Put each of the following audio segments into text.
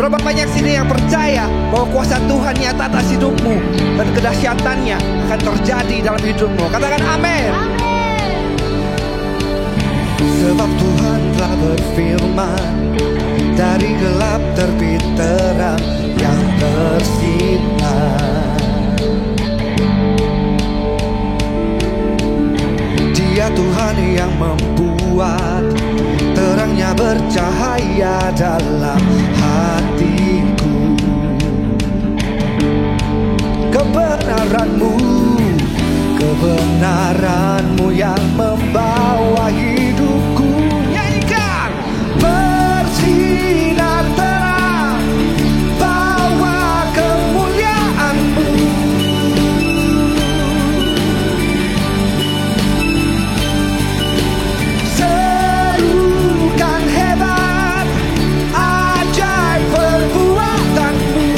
Berapa banyak sini yang percaya bahwa kuasa Tuhan nyata atas hidupmu dan kedahsyatannya akan terjadi dalam hidupmu? Katakan amin. Sebab Tuhan telah berfirman, dari gelap terbit terang yang bersinar. Dia Tuhan yang membuat terangnya bercahaya dalam hatiku. Kebenaranmu yang membawa hidupku. Nyanyikan. Bersinar terang, bawa kemuliaan-Mu. Serukan hebat, ajaib perbuatan-Mu.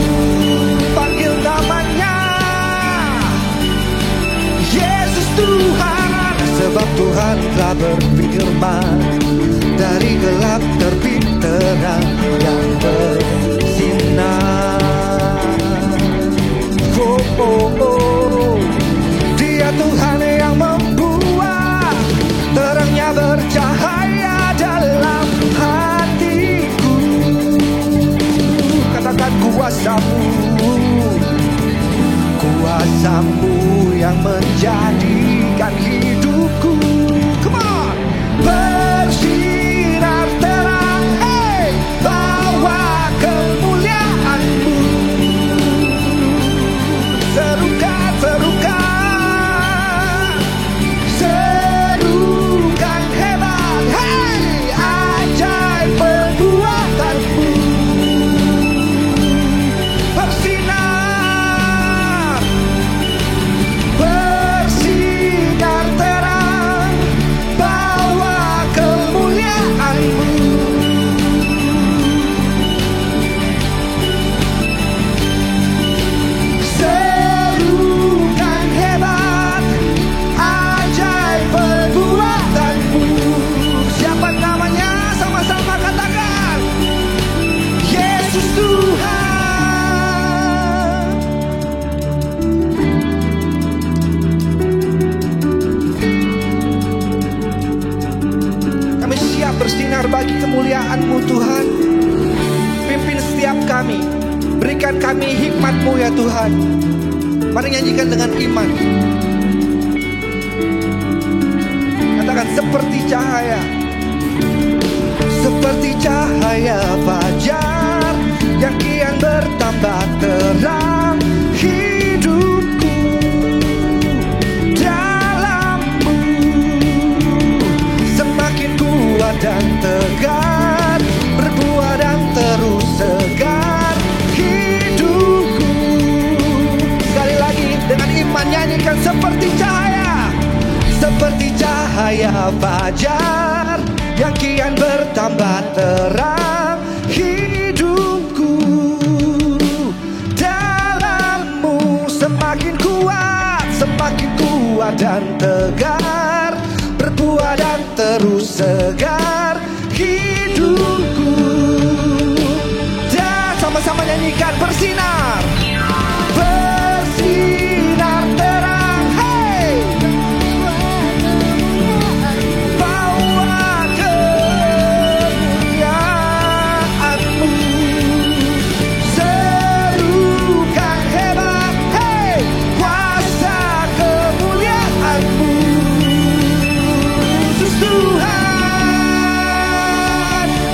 Panggil namanya Yesus Tuhan. Sebab Tuhan telah berfirman, dari gelap terbit terang yang bersinar. Oh, oh, oh. Dia Tuhan yang membuat terangnya bercahaya dalam hatiku. Katakan kuasa-Mu yang menjadikan hidupku. Come on. Bersinar terang, hey, bawa kemuliaan-Mu. Serukan, serukan hebat, hey, ajaib perbuatan-Mu. Bersinar, bersinar terang, bawa kemuliaan-Mu. Serukan hebat, ajaib perbuatan-Mu. Siapa namanya? Sama-sama katakan, Yesus Tuhan. Kami siap bersinar bagi kemuliaan-Mu Tuhan. Pimpin setiap kami, berikan kami hikmat-Mu ya Tuhan. Mari nyanyikan dengan iman. Katakan seperti cahaya, seperti cahaya fajar yang kian bertambah terang. Hidupku dalam-Mu semakin kuat dan tegar, berbuah dan terus segar. Hidupku, sekali lagi dengan iman nyanyikan seperti cahaya, seperti cahaya fajar yang kian bertambah terang. Hidupku dalam-Mu semakin kuat dan tegar, berbuah dan terus segar. Hidupku, dan sama-sama nyanyikan bersinar, bersinar terang, hey, bawa kemuliaan-Mu. Serukan hebat, hey, kuasa kemuliaan-Mu. Yesus Tuhan,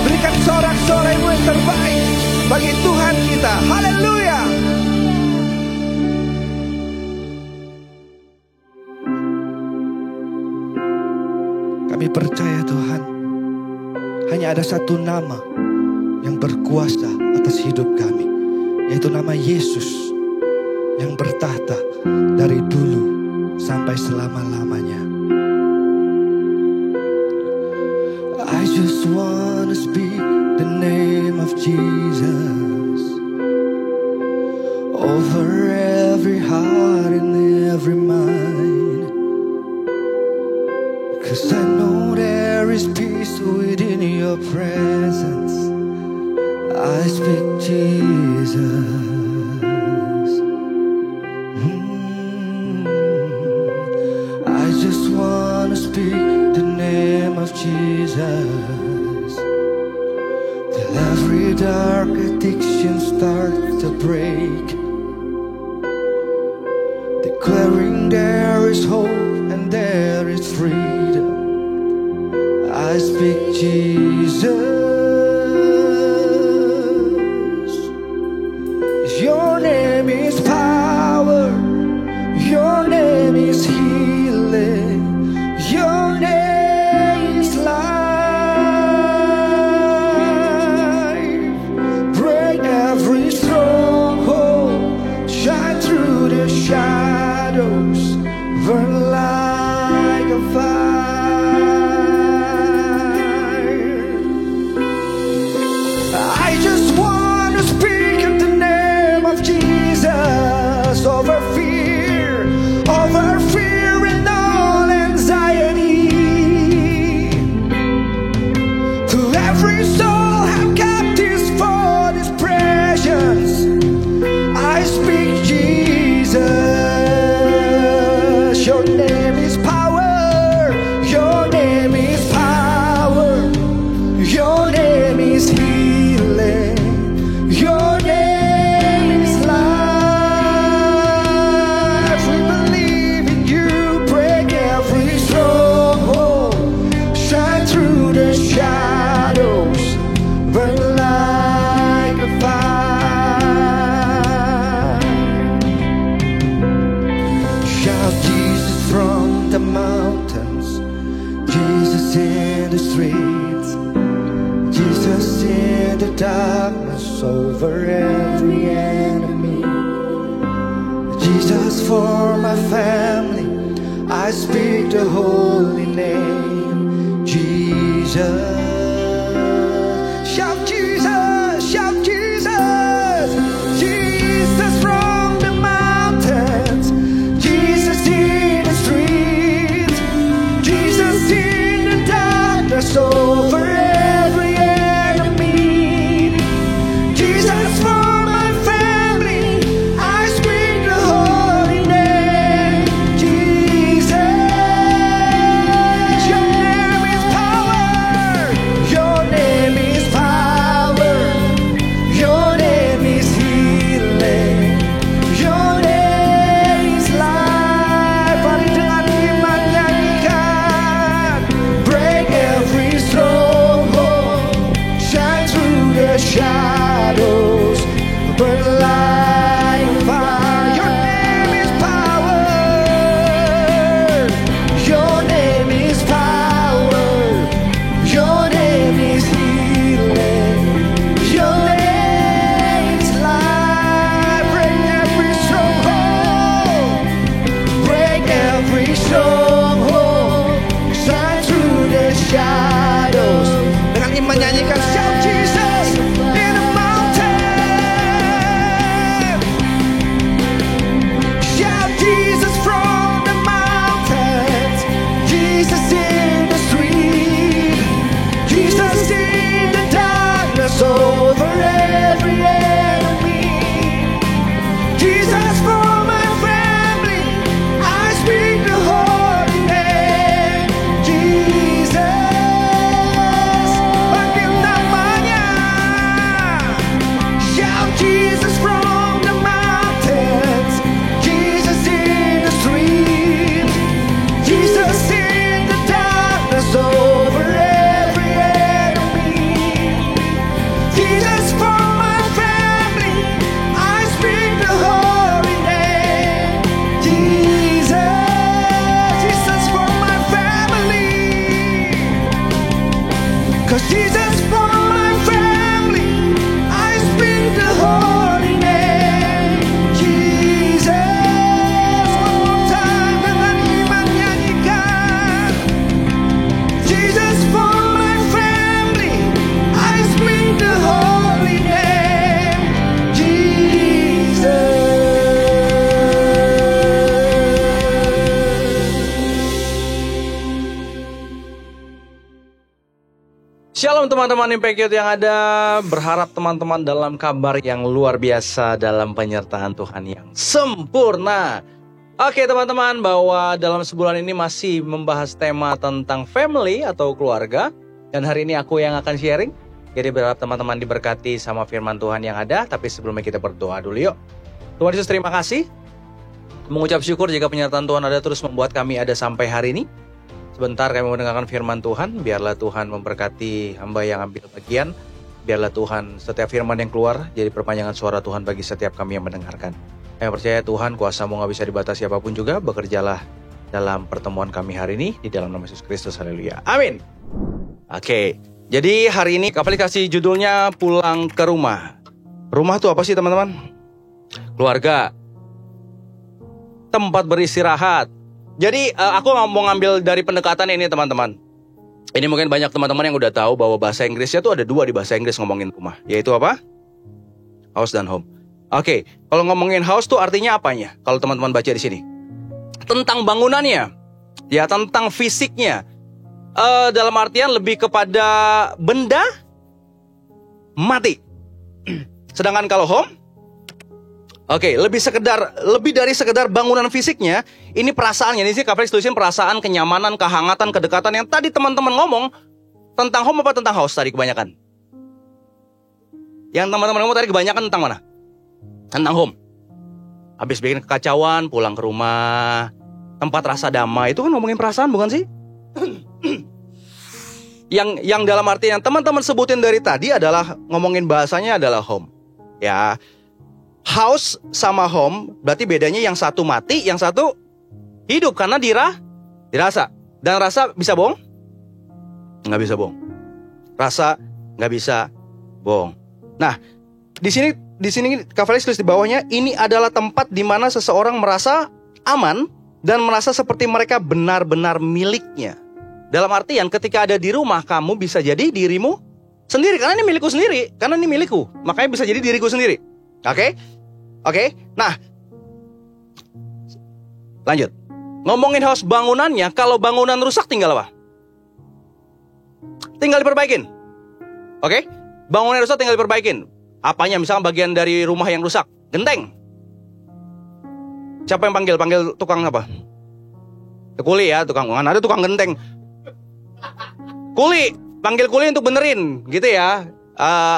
berikan sorak-sorai-Mu yang terbaik bagi Tuhan kita. Haleluya. Kami percaya Tuhan, hanya ada satu nama yang berkuasa atas hidup kami, yaitu nama Yesus yang bertahta dari dulu sampai selama-lamanya. I just wanna speak the name of Jesus over every heart and every mind, 'cause I know there is peace within your presence. I speak Jesus. I just wanna speak the name of Jesus, till every dark addiction starts to break, declaring there is hope and there is freedom. I speak Jesus. Your name is power, your name is healing, your name is life. Break every stronghold, shine through the shadows, burn like a fire. I just want to speak in the name of Jesus over fear and all anxiety. To every soul held captive for these precious, I speak Jesus. Your name is power, your name is power, your name is healing, your name is life. We believe in you. Break every stronghold, shine through the shadows, burn like a fire. Shout Jesus from the mountains, Jesus in the streets, Jesus in the darkness over every enemy. Jesus for my family, I speak the holy name, Jesus. Shout Jesus, shout Jesus, Jesus from the mountains, Jesus in the streets, Jesus in the darkness over every enemy. Jesus for my family, I speak the holy name, Jesus. Your name is power, Shalom teman-teman Impact Youth yang ada. Berharap teman-teman dalam kabar yang luar biasa, dalam penyertaan Tuhan yang sempurna. Oke teman-teman, bahwa dalam sebulan ini masih membahas tema tentang family atau keluarga. Dan hari ini aku yang akan sharing. Jadi berharap teman-teman diberkati sama firman Tuhan yang ada. Tapi sebelumnya kita berdoa dulu yuk. Tuhan Yesus, terima kasih. Mengucap syukur jika penyertaan Tuhan ada terus membuat kami ada sampai hari ini. Sebentar kami mendengarkan firman Tuhan. Biarlah Tuhan memberkati hamba yang ambil bagian. Biarlah Tuhan setiap firman yang keluar jadi perpanjangan suara Tuhan bagi setiap kami yang mendengarkan. Kami percaya Tuhan, kuasa-Mu gak bisa dibatasi apapun juga. Bekerjalah dalam pertemuan kami hari ini. Di dalam nama Yesus Kristus, haleluya. Amin. Oke, jadi hari ini Kak Felix kasih judulnya Pulang ke Rumah. Rumah itu apa sih teman-teman? Keluarga. Tempat beristirahat. Jadi aku mau ngambil dari pendekatan ini teman-teman. Ini mungkin banyak teman-teman yang udah tahu bahwa bahasa Inggrisnya tuh ada dua di bahasa Inggris ngomongin rumah. Yaitu apa? House dan home. Oke, kalau ngomongin house tuh artinya apanya? Kalau teman-teman baca di sini. Tentang bangunannya. Ya, tentang fisiknya. Dalam artian lebih kepada benda mati. Sedangkan kalau home, oke, lebih dari sekedar bangunan fisiknya, ini perasaannya. Ini sih Kak Felix tulisin perasaan, kenyamanan, kehangatan, kedekatan yang tadi teman-teman ngomong tentang home apa tentang house tadi kebanyakan? Yang teman-teman ngomong tadi kebanyakan tentang mana? Tentang home. Habis bikin kekacauan, pulang ke rumah, tempat rasa damai, itu kan ngomongin perasaan bukan sih? Yang dalam arti yang teman-teman sebutin dari tadi adalah ngomongin bahasanya adalah home. Ya. House sama home berarti bedanya yang satu mati, yang satu hidup karena dirasa. Dan rasa bisa bohong? Nggak bisa bohong. Rasa nggak bisa bohong. Nah, di sini Kak Felix tulis di bawahnya, ini adalah tempat di mana seseorang merasa aman dan merasa seperti mereka benar-benar miliknya. Dalam artian ketika ada di rumah, kamu bisa jadi dirimu sendiri karena ini milikku sendiri, karena ini milikku, makanya bisa jadi diriku sendiri. Oke, nah lanjut. Ngomongin house bangunannya, kalau bangunan rusak tinggal apa? Tinggal diperbaikin. Oke, bangunan rusak tinggal diperbaikin. Apanya? Misalnya bagian dari rumah yang rusak, genteng. Siapa yang panggil tukang apa? Kuli ya, tukang. Mana ada tukang genteng? Kuli, panggil kuli untuk benerin, gitu ya.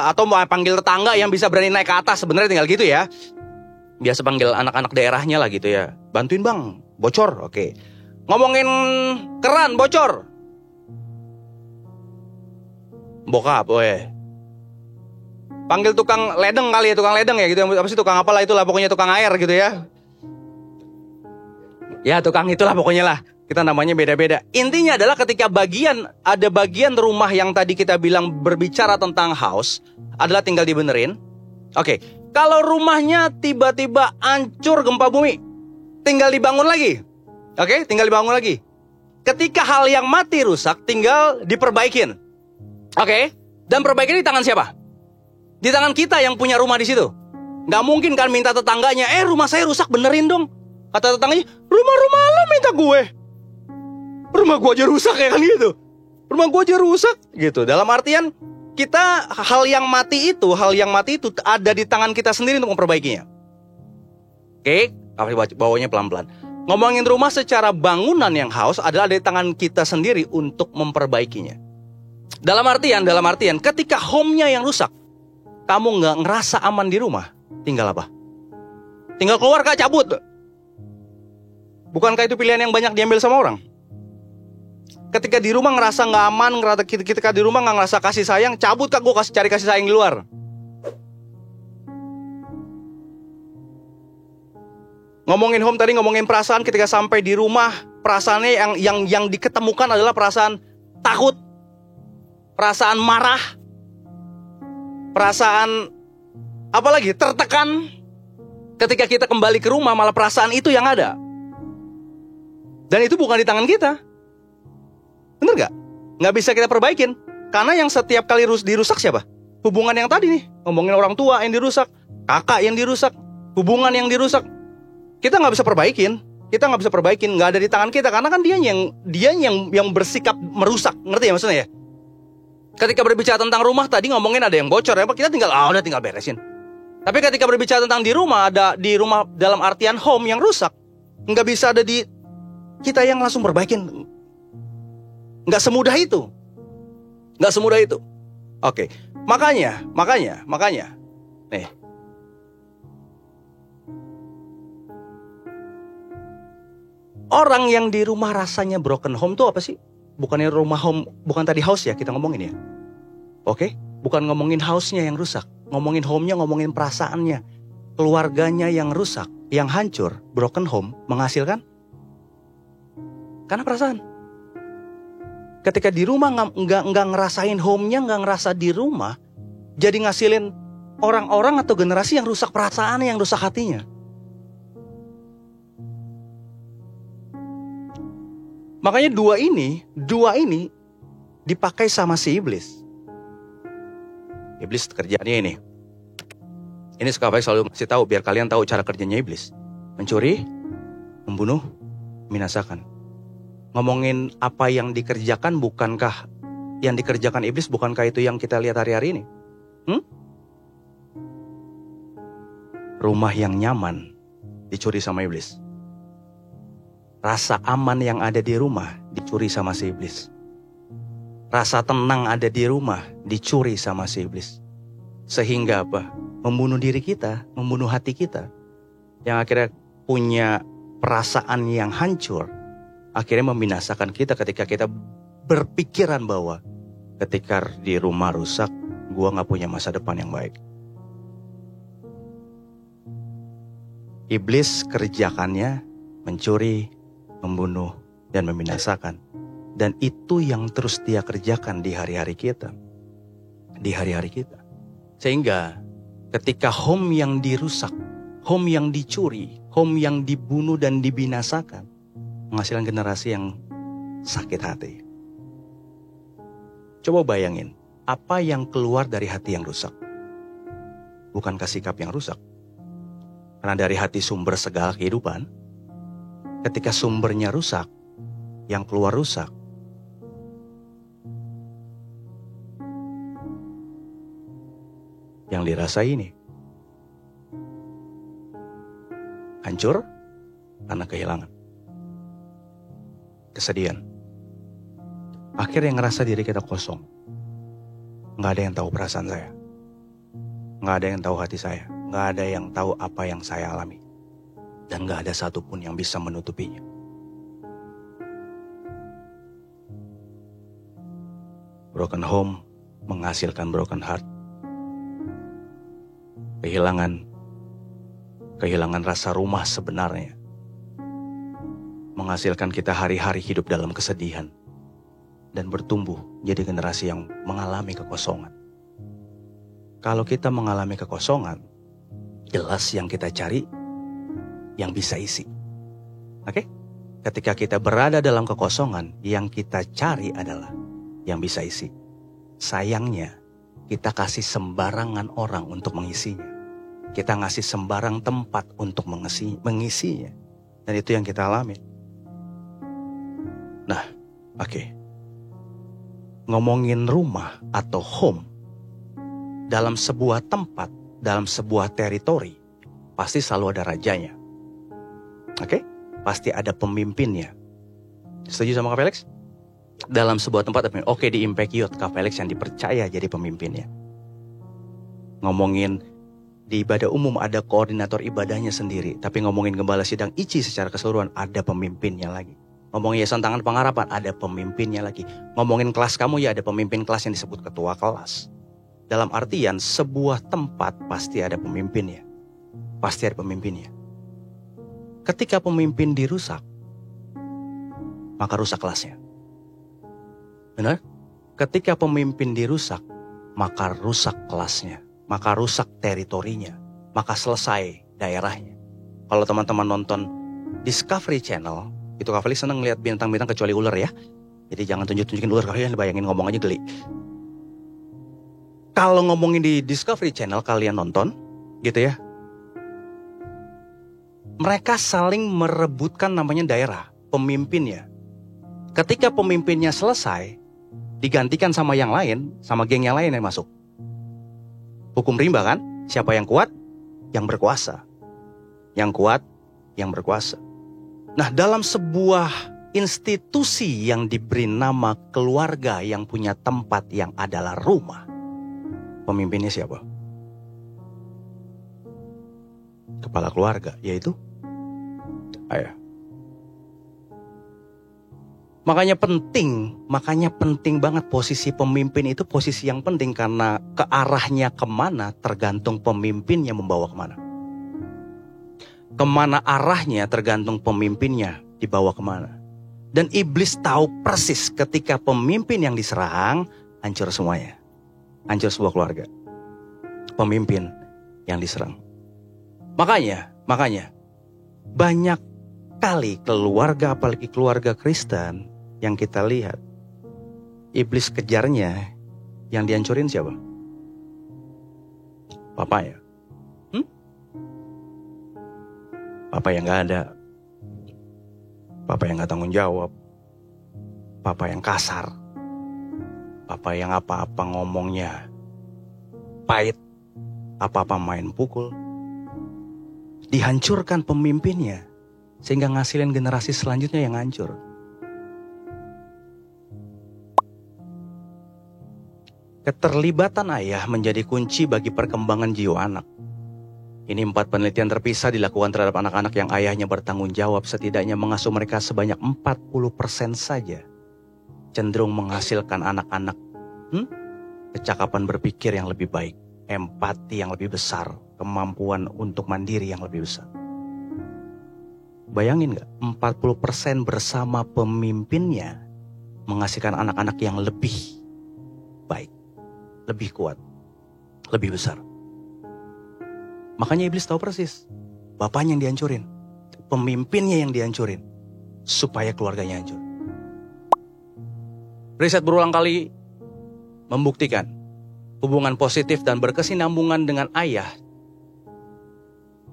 Atau mau panggil tetangga yang bisa berani naik ke atas, sebenarnya tinggal gitu ya. Biasa panggil anak-anak daerahnya lah gitu ya. Bantuin bang, bocor, oke. Ngomongin keran, bocor. Bokap, panggil tukang ledeng kali ya, tukang ledeng ya gitu. Apa sih tukang apalah itulah, pokoknya tukang air gitu ya. Ya tukang itulah pokoknya lah. Kita namanya beda-beda. Intinya adalah ketika ada bagian rumah yang tadi kita bilang berbicara tentang house, adalah tinggal dibenerin. Oke, kalau rumahnya tiba-tiba hancur gempa bumi, tinggal dibangun lagi. Oke, tinggal dibangun lagi. Ketika hal yang mati rusak, tinggal diperbaikin. Oke, dan perbaikin di tangan siapa? Di tangan kita yang punya rumah di situ. Nggak mungkin kan minta tetangganya, rumah saya rusak benerin dong. Kata tetangganya, rumah lo minta gue. Rumah gue aja rusak ya kan gitu. Rumah gue aja rusak gitu. Dalam artian kita hal yang mati itu ada di tangan kita sendiri untuk memperbaikinya. Oke, bawanya pelan-pelan. Ngomongin rumah secara bangunan yang house adalah di tangan kita sendiri untuk memperbaikinya. Dalam artian ketika home-nya yang rusak, kamu nggak ngerasa aman di rumah, tinggal apa? Tinggal keluar kah, cabut? Bukankah itu pilihan yang banyak diambil sama orang? Ketika di rumah ngerasa nggak aman, ketika di rumah nggak ngerasa kasih sayang, cabut kak, gue cari kasih sayang di luar. Ngomongin home tadi, ngomongin perasaan, ketika sampai di rumah, perasaannya yang diketemukan adalah perasaan takut, perasaan marah, perasaan apalagi tertekan. Ketika kita kembali ke rumah, malah perasaan itu yang ada. Dan itu bukan di tangan kita. Bener gak? Gak bisa kita perbaikin. Karena yang setiap kali dirusak siapa? Hubungan yang tadi nih. Ngomongin orang tua yang dirusak, kakak yang dirusak, hubungan yang dirusak. Kita gak bisa perbaikin. Gak ada di tangan kita. Karena kan dia yang bersikap merusak. Ngerti ya maksudnya ya? Ketika berbicara tentang rumah tadi ngomongin ada yang bocor, ya kita udah tinggal beresin. Tapi ketika berbicara tentang di rumah, ada di rumah dalam artian home yang rusak, nggak bisa ada di kita yang langsung perbaikin. Nggak semudah itu. Nggak semudah itu. Oke, makanya, nih. Orang yang di rumah rasanya broken home tuh apa sih? Bukannya rumah home, bukan tadi house ya kita ngomongin ya. Oke, bukan ngomongin house-nya yang rusak. Ngomongin home-nya, ngomongin perasaannya. Keluarganya yang rusak, yang hancur, broken home, menghasilkan? Karena perasaan. Ketika di rumah nggak ngerasain home-nya, nggak ngerasa di rumah, jadi ngasilin orang-orang atau generasi yang rusak perasaannya, yang rusak hatinya. Makanya dua ini dipakai sama si iblis. Iblis kerjaannya ini. Ini suka baik selalu ngasih tahu biar kalian tahu cara kerjanya iblis. Mencuri, membunuh, membinasakan. Ngomongin apa yang dikerjakan bukankah yang dikerjakan iblis, bukankah itu yang kita lihat hari-hari ini? Rumah yang nyaman dicuri sama iblis. Rasa aman yang ada di rumah dicuri sama si iblis. Rasa tenang ada di rumah dicuri sama si iblis. Sehingga apa? Membunuh diri kita, membunuh hati kita. Yang akhirnya punya perasaan yang hancur. Akhirnya membinasakan kita ketika kita berpikiran bahwa ketika di rumah rusak, gua gak punya masa depan yang baik. Iblis kerjakannya mencuri, membunuh, dan membinasakan. Dan itu yang terus dia kerjakan di hari-hari kita. Di hari-hari kita. Sehingga ketika home yang dirusak, home yang dicuri, home yang dibunuh dan dibinasakan, menghasilkan generasi yang sakit hati. Coba bayangin, apa yang keluar dari hati yang rusak? Bukankah sikap yang rusak? Karena dari hati sumber segala kehidupan. Ketika sumbernya rusak, yang keluar rusak. Yang dirasa ini hancur karena kehilangan, kesedihan. Akhirnya ngerasa diri kita kosong. Gak ada yang tahu perasaan saya. Gak ada yang tahu hati saya. Gak ada yang tahu apa yang saya alami. Dan gak ada satupun yang bisa menutupinya. Broken home menghasilkan broken heart. Kehilangan rasa rumah sebenarnya. Menghasilkan kita hari-hari hidup dalam kesedihan. Dan bertumbuh jadi generasi yang mengalami kekosongan. Kalau kita mengalami kekosongan, jelas yang kita cari yang bisa isi. Oke? Ketika kita berada dalam kekosongan, yang kita cari adalah yang bisa isi. Sayangnya, kita kasih sembarangan orang untuk mengisinya. Kita ngasih sembarang tempat untuk mengisinya. Dan itu yang kita alami. Nah, oke. Ngomongin rumah atau home, dalam sebuah tempat, dalam sebuah teritori, pasti selalu ada rajanya. Oke? Pasti ada pemimpinnya. Setuju sama Kak Felix? Dalam sebuah tempat, oke, di Impact Youth, Kak Felix yang dipercaya jadi pemimpinnya. Ngomongin di ibadah umum ada koordinator ibadahnya sendiri. Tapi ngomongin gembala sidang ICI secara keseluruhan ada pemimpinnya lagi. Ngomongin Yayasan Tangan Pengharapan ada pemimpinnya lagi. Ngomongin kelas kamu ya ada pemimpin kelas yang disebut ketua kelas. Dalam artian sebuah tempat pasti ada pemimpinnya. Pasti ada pemimpinnya. Ketika pemimpin dirusak, maka rusak kelasnya. Benar? Ketika pemimpin dirusak, maka rusak kelasnya. Maka rusak teritorinya. Maka selesai daerahnya. Kalau teman-teman nonton Discovery Channel, itu Kak Felix seneng lihat bintang-bintang kecuali ular ya. Jadi jangan tunjuk-tunjukin ular, kalian bayangin ngomong aja geli. Kalau ngomongin di Discovery Channel kalian nonton, gitu ya. Mereka saling merebutkan namanya daerah, pemimpinnya. Ketika pemimpinnya selesai, digantikan sama yang lain, sama geng yang lain yang masuk. Hukum rimba kan? Siapa yang kuat? Yang berkuasa. Yang kuat, yang berkuasa. Nah, dalam sebuah institusi yang diberi nama keluarga yang punya tempat yang adalah rumah, pemimpinnya siapa? Kepala keluarga, yaitu ayah. Makanya penting banget posisi pemimpin itu posisi yang penting karena ke arahnya kemana tergantung pemimpinnya membawa kemana. Kemana arahnya tergantung pemimpinnya dibawa kemana. Dan iblis tahu persis ketika pemimpin yang diserang, hancur semuanya. Hancur sebuah keluarga. Pemimpin yang diserang. Makanya banyak kali keluarga, apalagi keluarga Kristen yang kita lihat, iblis kejarnya, yang dihancurin siapa? Papa ya? Papa yang gak ada. Papa yang gak tanggung jawab. Papa yang kasar. Papa yang apa-apa ngomongnya pahit. Apa-apa main pukul. Dihancurkan pemimpinnya, sehingga ngasilin generasi selanjutnya yang hancur. Keterlibatan ayah menjadi kunci bagi perkembangan jiwa anak. Ini 4 penelitian terpisah dilakukan terhadap anak-anak yang ayahnya bertanggung jawab, setidaknya mengasuh mereka sebanyak 40% saja. Cenderung menghasilkan anak-anak kecakapan berpikir yang lebih baik, empati yang lebih besar, kemampuan untuk mandiri yang lebih besar. Bayangin gak, 40% bersama pemimpinnya menghasilkan anak-anak yang lebih baik, lebih kuat, lebih besar. Makanya iblis tahu persis, bapaknya yang dihancurin, pemimpinnya yang dihancurin, supaya keluarganya hancur. Riset berulang kali membuktikan hubungan positif dan berkesinambungan dengan ayah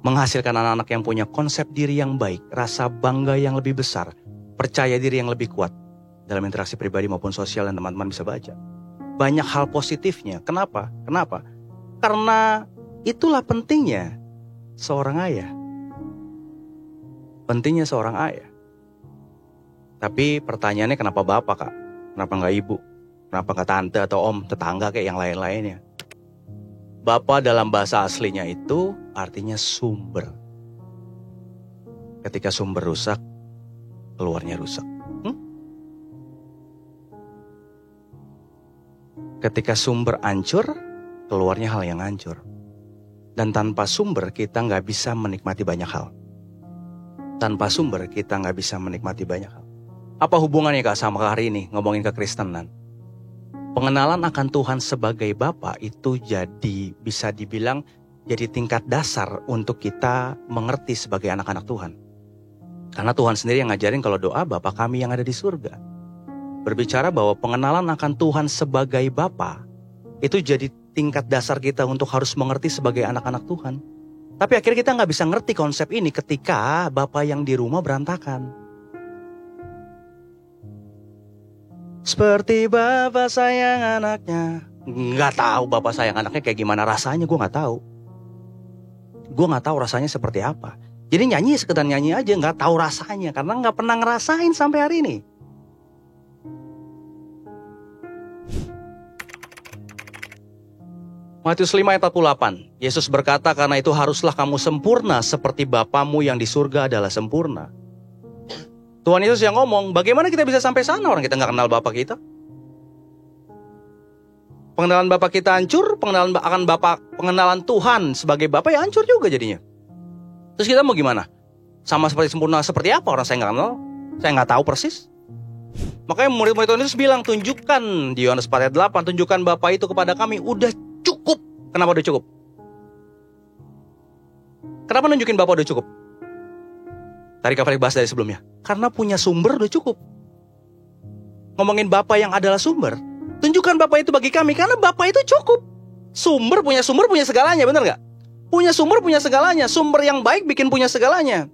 menghasilkan anak-anak yang punya konsep diri yang baik, rasa bangga yang lebih besar, percaya diri yang lebih kuat dalam interaksi pribadi maupun sosial, dan teman-teman bisa baca. Banyak hal positifnya. Kenapa? Karena itulah pentingnya seorang ayah. Pentingnya seorang ayah. Tapi pertanyaannya, kenapa bapak, Kak? Kenapa nggak ibu? Kenapa nggak tante atau om, tetangga kayak yang lain-lainnya? Bapa dalam bahasa aslinya itu artinya sumber. Ketika sumber rusak, keluarnya rusak. Ketika sumber hancur, keluarnya hal yang hancur. Dan tanpa sumber kita nggak bisa menikmati banyak hal. Tanpa sumber kita nggak bisa menikmati banyak hal. Apa hubungannya Kak sama hari ini ngomongin kekristenan? Pengenalan akan Tuhan sebagai Bapa itu bisa dibilang jadi tingkat dasar untuk kita mengerti sebagai anak-anak Tuhan. Karena Tuhan sendiri yang ngajarin kalau doa Bapa kami yang ada di surga. Berbicara bahwa pengenalan akan Tuhan sebagai Bapa itu jadi tingkat dasar kita untuk harus mengerti sebagai anak-anak Tuhan. Tapi akhirnya kita nggak bisa ngerti konsep ini ketika Bapa yang di rumah berantakan. Seperti Bapa sayang anaknya. Nggak tahu Bapa sayang anaknya kayak gimana rasanya, gue nggak tahu. Gue nggak tahu rasanya seperti apa. Jadi nyanyi sekedar nyanyi aja, nggak tahu rasanya karena nggak pernah ngerasain sampai hari ini. Matius 5 ayat 48. Yesus berkata, karena itu haruslah kamu sempurna seperti Bapamu yang di surga adalah sempurna. Tuhan Yesus yang ngomong, bagaimana kita bisa sampai sana orang kita nggak kenal Bapa kita? Pengenalan Bapa kita hancur, pengenalan Tuhan sebagai Bapa ya hancur juga jadinya. Terus kita mau gimana? Sama seperti sempurna seperti apa orang saya nggak kenal? Saya nggak tahu persis. Makanya murid-murid Tuhan Yesus bilang, tunjukkan di Yohanes 4 ayat 8, tunjukkan Bapa itu kepada kami, udah cukup. Kenapa udah cukup? Kenapa nunjukin Bapa udah cukup? Tadi Kak Felix bahas dari sebelumnya. Karena punya sumber udah cukup. Ngomongin Bapa yang adalah sumber, tunjukkan Bapa itu bagi kami karena Bapa itu cukup. Sumber punya segalanya, benar gak? Punya sumber punya segalanya. Sumber yang baik bikin punya segalanya.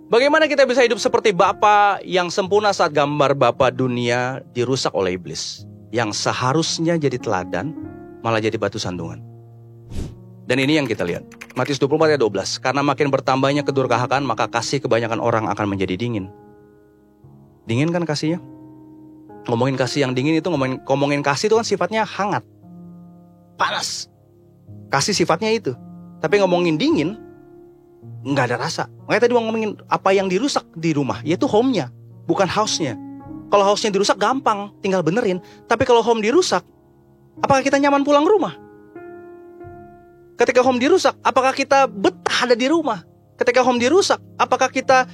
Bagaimana kita bisa hidup seperti Bapa yang sempurna saat gambar Bapa dunia dirusak oleh iblis, yang seharusnya jadi teladan malah jadi batu sandungan. Dan ini yang kita lihat. Matius 24 ayat 12. Karena makin bertambahnya kedurhakaan, maka kasih kebanyakan orang akan menjadi dingin. Dingin kan kasihnya? Ngomongin kasih yang dingin itu, ngomongin kasih itu kan sifatnya hangat. Panas. Kasih sifatnya itu. Tapi ngomongin dingin, nggak ada rasa. Makanya tadi ngomongin apa yang dirusak di rumah, yaitu home-nya, bukan house-nya. Kalau house-nya dirusak gampang, tinggal benerin. Tapi kalau home dirusak, apakah kita nyaman pulang rumah? Ketika home dirusak, apakah kita betah ada di rumah? Ketika home dirusak, apakah kita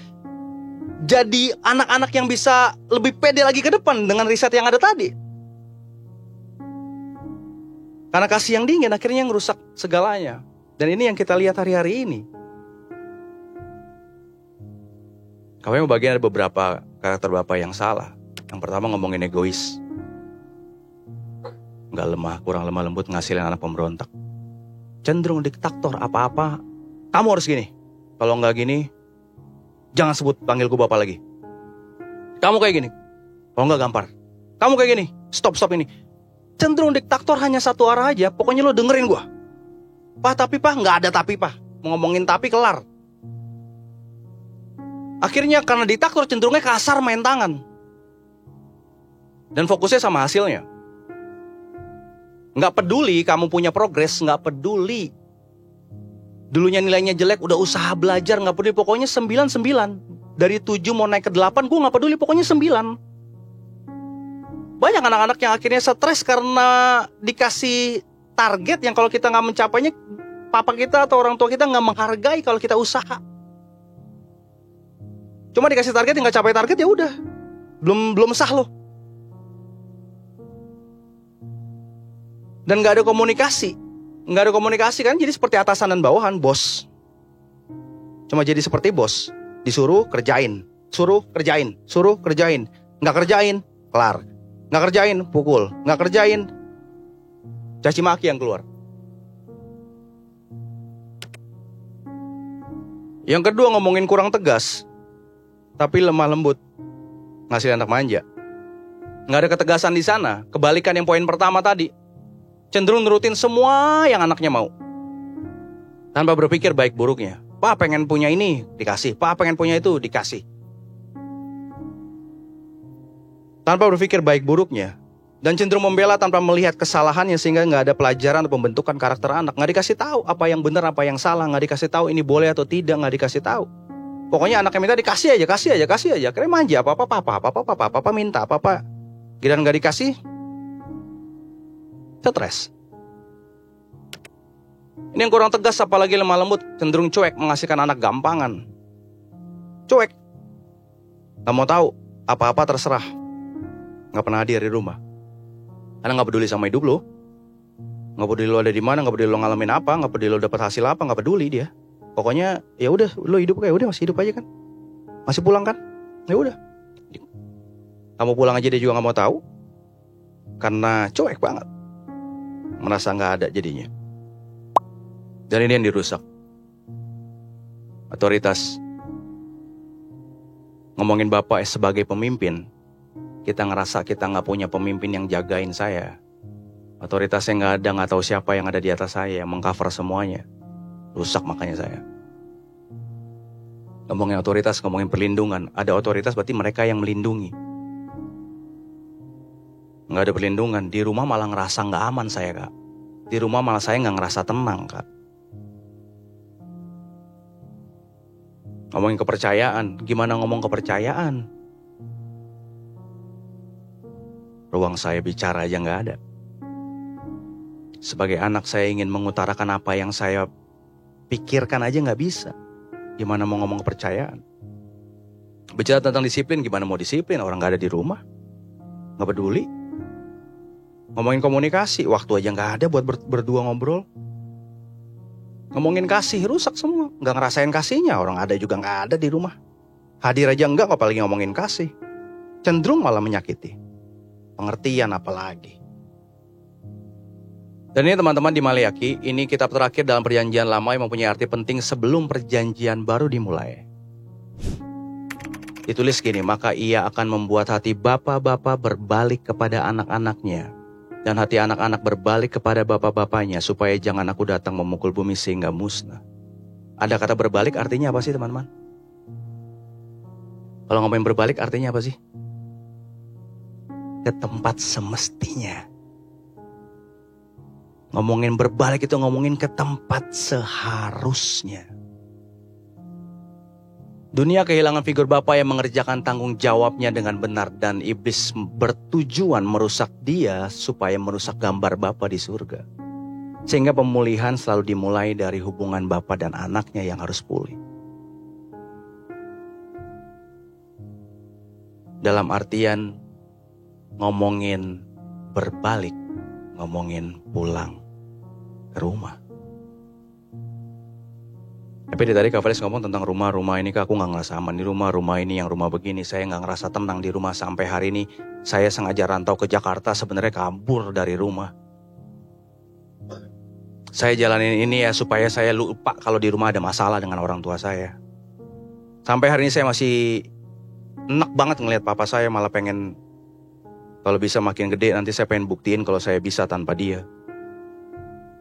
jadi anak-anak yang bisa lebih pede lagi ke depan dengan riset yang ada tadi? Karena kasih yang dingin akhirnya ngerusak segalanya. Dan ini yang kita lihat hari-hari ini. Kami bagian ada beberapa karakter Bapak yang salah. Yang pertama ngomongin egois. Nggak lemah, kurang lemah lembut, ngasilin anak pemberontak. Cenderung diktator, apa-apa kamu harus gini. Kalau nggak gini, jangan sebut panggil gue Bapak lagi. Kamu kayak gini. Kalau nggak gampar. Kamu kayak gini. Stop ini. Cenderung diktator hanya satu arah aja. Pokoknya lo dengerin gue. Tapi nggak ada tapi Mau ngomongin tapi kelar. Akhirnya karena diktator cenderungnya kasar, main tangan. Dan fokusnya sama hasilnya. Nggak peduli kamu punya progres, nggak peduli. Dulunya nilainya jelek, udah usaha belajar, nggak peduli. Pokoknya 9. Dari 7 mau naik ke 8, gue nggak peduli, pokoknya 9. Banyak anak-anak yang akhirnya stres karena dikasih target yang kalau kita nggak mencapainya, papa kita atau orang tua kita nggak menghargai kalau kita usaha. Cuma dikasih target yang nggak capai target, ya udah, belum sah loh. Dan gak ada komunikasi. Gak ada komunikasi kan, jadi seperti atasan dan bawahan, bos. Cuma jadi seperti bos. Disuruh kerjain, suruh kerjain. Gak kerjain, kelar. Gak kerjain, pukul. Gak kerjain, caci maki yang keluar. Yang kedua ngomongin kurang tegas, tapi lemah lembut, ngasih anak manja. Gak ada ketegasan di sana. Kebalikan yang poin pertama tadi. Cenderung nurutin semua yang anaknya mau. Tanpa berpikir baik buruknya. Pak pengen punya ini, dikasih. Pak pengen punya itu, dikasih. Tanpa berpikir baik buruknya. Dan cenderung membela tanpa melihat kesalahannya, sehingga gak ada pelajaran atau pembentukan karakter anak. Gak dikasih tahu apa yang benar, apa yang salah. Gak dikasih tahu ini boleh atau tidak, gak dikasih tahu. Pokoknya anaknya minta dikasih aja. Karena manja, apa-apa minta, apa-apa. Giliran gak dikasih, stres. Ini yang kurang tegas, apalagi lemah lembut, cenderung cuek, mengasihkan anak gampangan. Cuek. Gak mau tahu, apa-apa terserah. Gak pernah hadir di rumah. Karena gak peduli sama hidup lo. Gak peduli lo ada di mana, gak peduli lo ngalamin apa, gak peduli lo dapat hasil apa, gak peduli dia. Pokoknya ya udah, lo hidup kayak udah, masih hidup aja kan. Masih pulang kan? Ya udah. Kamu pulang aja dia juga gak mau tahu. Karena cuek banget. Merasa gak ada jadinya. Dan ini yang dirusak. Otoritas. Ngomongin Bapak sebagai pemimpin, kita ngerasa kita gak punya pemimpin yang jagain saya. Otoritas yang gak ada, gak tahu siapa yang ada di atas saya, yang mengcover semuanya. Rusak makanya saya. Ngomongin otoritas, ngomongin perlindungan. Ada otoritas berarti mereka yang melindungi. Gak ada perlindungan. Di rumah malah ngerasa gak aman saya, Kak. Di rumah malah saya gak ngerasa tenang, Kak. Ngomongin kepercayaan. Gimana ngomong kepercayaan? Ruang saya bicara aja gak ada. Sebagai anak saya ingin mengutarakan apa yang saya pikirkan aja gak bisa. Gimana mau ngomong kepercayaan? Bicara tentang disiplin, gimana mau disiplin? Orang gak ada di rumah. Gak peduli. Ngomongin komunikasi, waktu aja gak ada buat berdua ngobrol. Ngomongin kasih, rusak semua. Gak ngerasain kasihnya, orang ada juga gak ada di rumah. Hadir aja enggak, apalagi ngomongin kasih. Cenderung malah menyakiti. Pengertian apalagi. Dan ini teman-teman di Maleakhi, ini kitab terakhir dalam perjanjian lama yang mempunyai arti penting sebelum perjanjian baru dimulai. Ditulis gini, maka ia akan membuat hati bapa-bapa berbalik kepada anak-anaknya, dan hati anak-anak berbalik kepada bapa-bapanya, supaya jangan aku datang memukul bumi sehingga musnah. Ada kata berbalik artinya apa sih teman-teman? Kalau ngomongin berbalik artinya apa sih? Ke tempat semestinya. Ngomongin berbalik itu ngomongin ke tempat seharusnya. Dunia kehilangan figur Bapa yang mengerjakan tanggung jawabnya dengan benar, dan iblis bertujuan merusak dia supaya merusak gambar Bapa di surga. Sehingga pemulihan selalu dimulai dari hubungan Bapa dan anaknya yang harus pulih. Dalam artian ngomongin berbalik, ngomongin pulang ke rumah. Tapi dari tadi Kak Felis ngomong tentang rumah ini, Kak, aku gak ngerasa aman di rumah ini yang rumah begini. Saya gak ngerasa tenang di rumah sampai hari ini. Saya sengaja rantau ke Jakarta, sebenarnya kabur dari rumah. Saya jalanin ini ya supaya saya lupa kalau di rumah ada masalah dengan orang tua saya. Sampai hari ini saya masih enak banget ngelihat papa saya, malah pengen kalau bisa makin gede nanti saya pengen buktiin kalau saya bisa tanpa dia.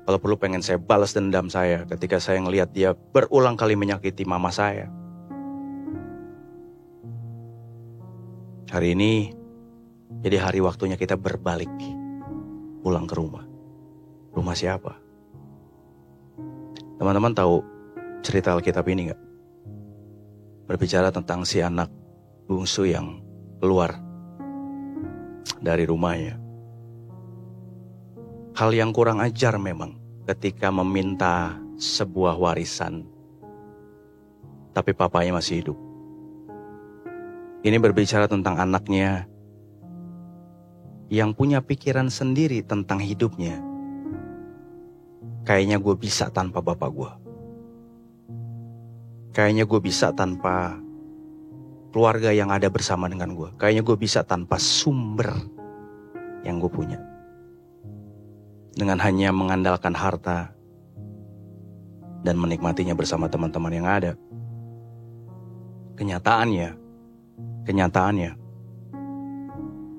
Kalau perlu pengen saya balas dendam saya ketika saya ngelihat dia berulang kali menyakiti mama saya. Hari ini jadi hari waktunya kita berbalik, pulang ke rumah. Rumah siapa? Teman-teman tahu cerita Alkitab ini gak? Berbicara tentang si anak bungsu yang keluar dari rumahnya. Hal yang kurang ajar memang ketika meminta sebuah warisan, tapi papanya masih hidup. Ini berbicara tentang anaknya yang punya pikiran sendiri tentang hidupnya. Kayaknya gue bisa tanpa bapak gue. Kayaknya gue bisa tanpa keluarga yang ada bersama dengan gue. Kayaknya gue bisa tanpa sumber yang gue punya. Dengan hanya mengandalkan harta dan menikmatinya bersama teman-teman yang ada. Kenyataannya,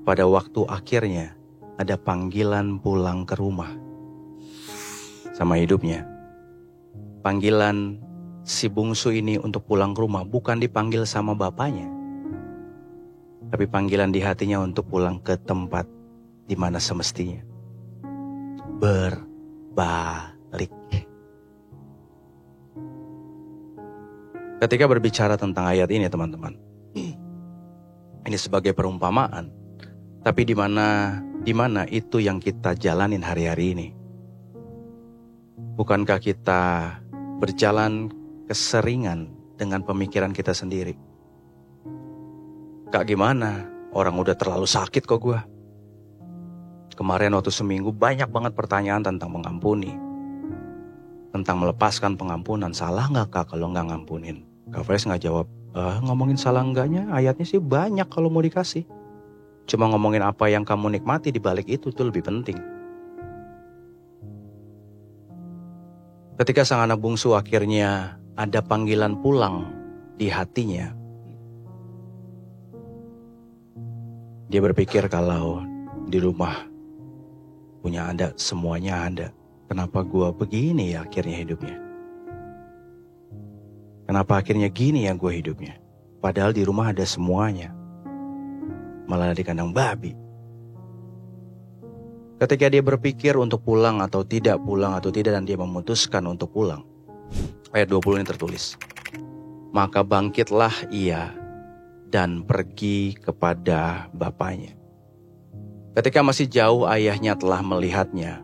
pada waktu akhirnya ada panggilan pulang ke rumah sama hidupnya. Panggilan si bungsu ini untuk pulang ke rumah bukan dipanggil sama bapaknya, tapi panggilan di hatinya untuk pulang ke tempat di mana semestinya. Berbalik. Ketika berbicara tentang ayat ini teman-teman, ini sebagai perumpamaan, tapi di mana itu yang kita jalanin hari-hari ini? Bukankah kita berjalan keseringan dengan pemikiran kita sendiri? Kak, gimana? Orang udah terlalu sakit kok gue. Kemarin waktu seminggu banyak banget pertanyaan tentang mengampuni, tentang melepaskan pengampunan. Salah gak Kak kalau gak ngampunin? Kak Felis gak jawab, ngomongin salah enggaknya ayatnya sih banyak kalau mau dikasih. Cuma ngomongin apa yang kamu nikmati di balik itu tuh lebih penting. Ketika sang anak bungsu akhirnya ada panggilan pulang di hatinya, dia berpikir kalau di rumah punya ada, semuanya ada. Kenapa gua begini ya akhirnya hidupnya? Kenapa akhirnya gini ya gue hidupnya? Padahal di rumah ada semuanya. Malah di kandang babi. Ketika dia berpikir untuk pulang atau tidak dan dia memutuskan untuk pulang. Ayat 20 ini tertulis. Maka bangkitlah ia dan pergi kepada bapaknya. Ketika masih jauh ayahnya telah melihatnya.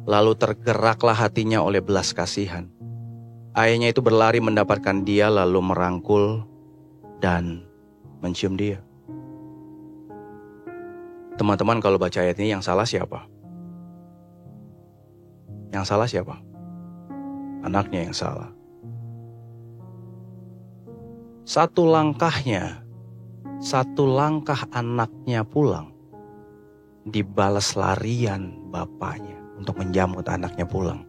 Lalu tergeraklah hatinya oleh belas kasihan. Ayahnya itu berlari mendapatkan dia lalu merangkul dan mencium dia. Teman-teman kalau baca ayat ini yang salah siapa? Yang salah siapa? Anaknya yang salah. Satu langkah anaknya pulang, dibalas larian bapaknya untuk menjemput anaknya pulang.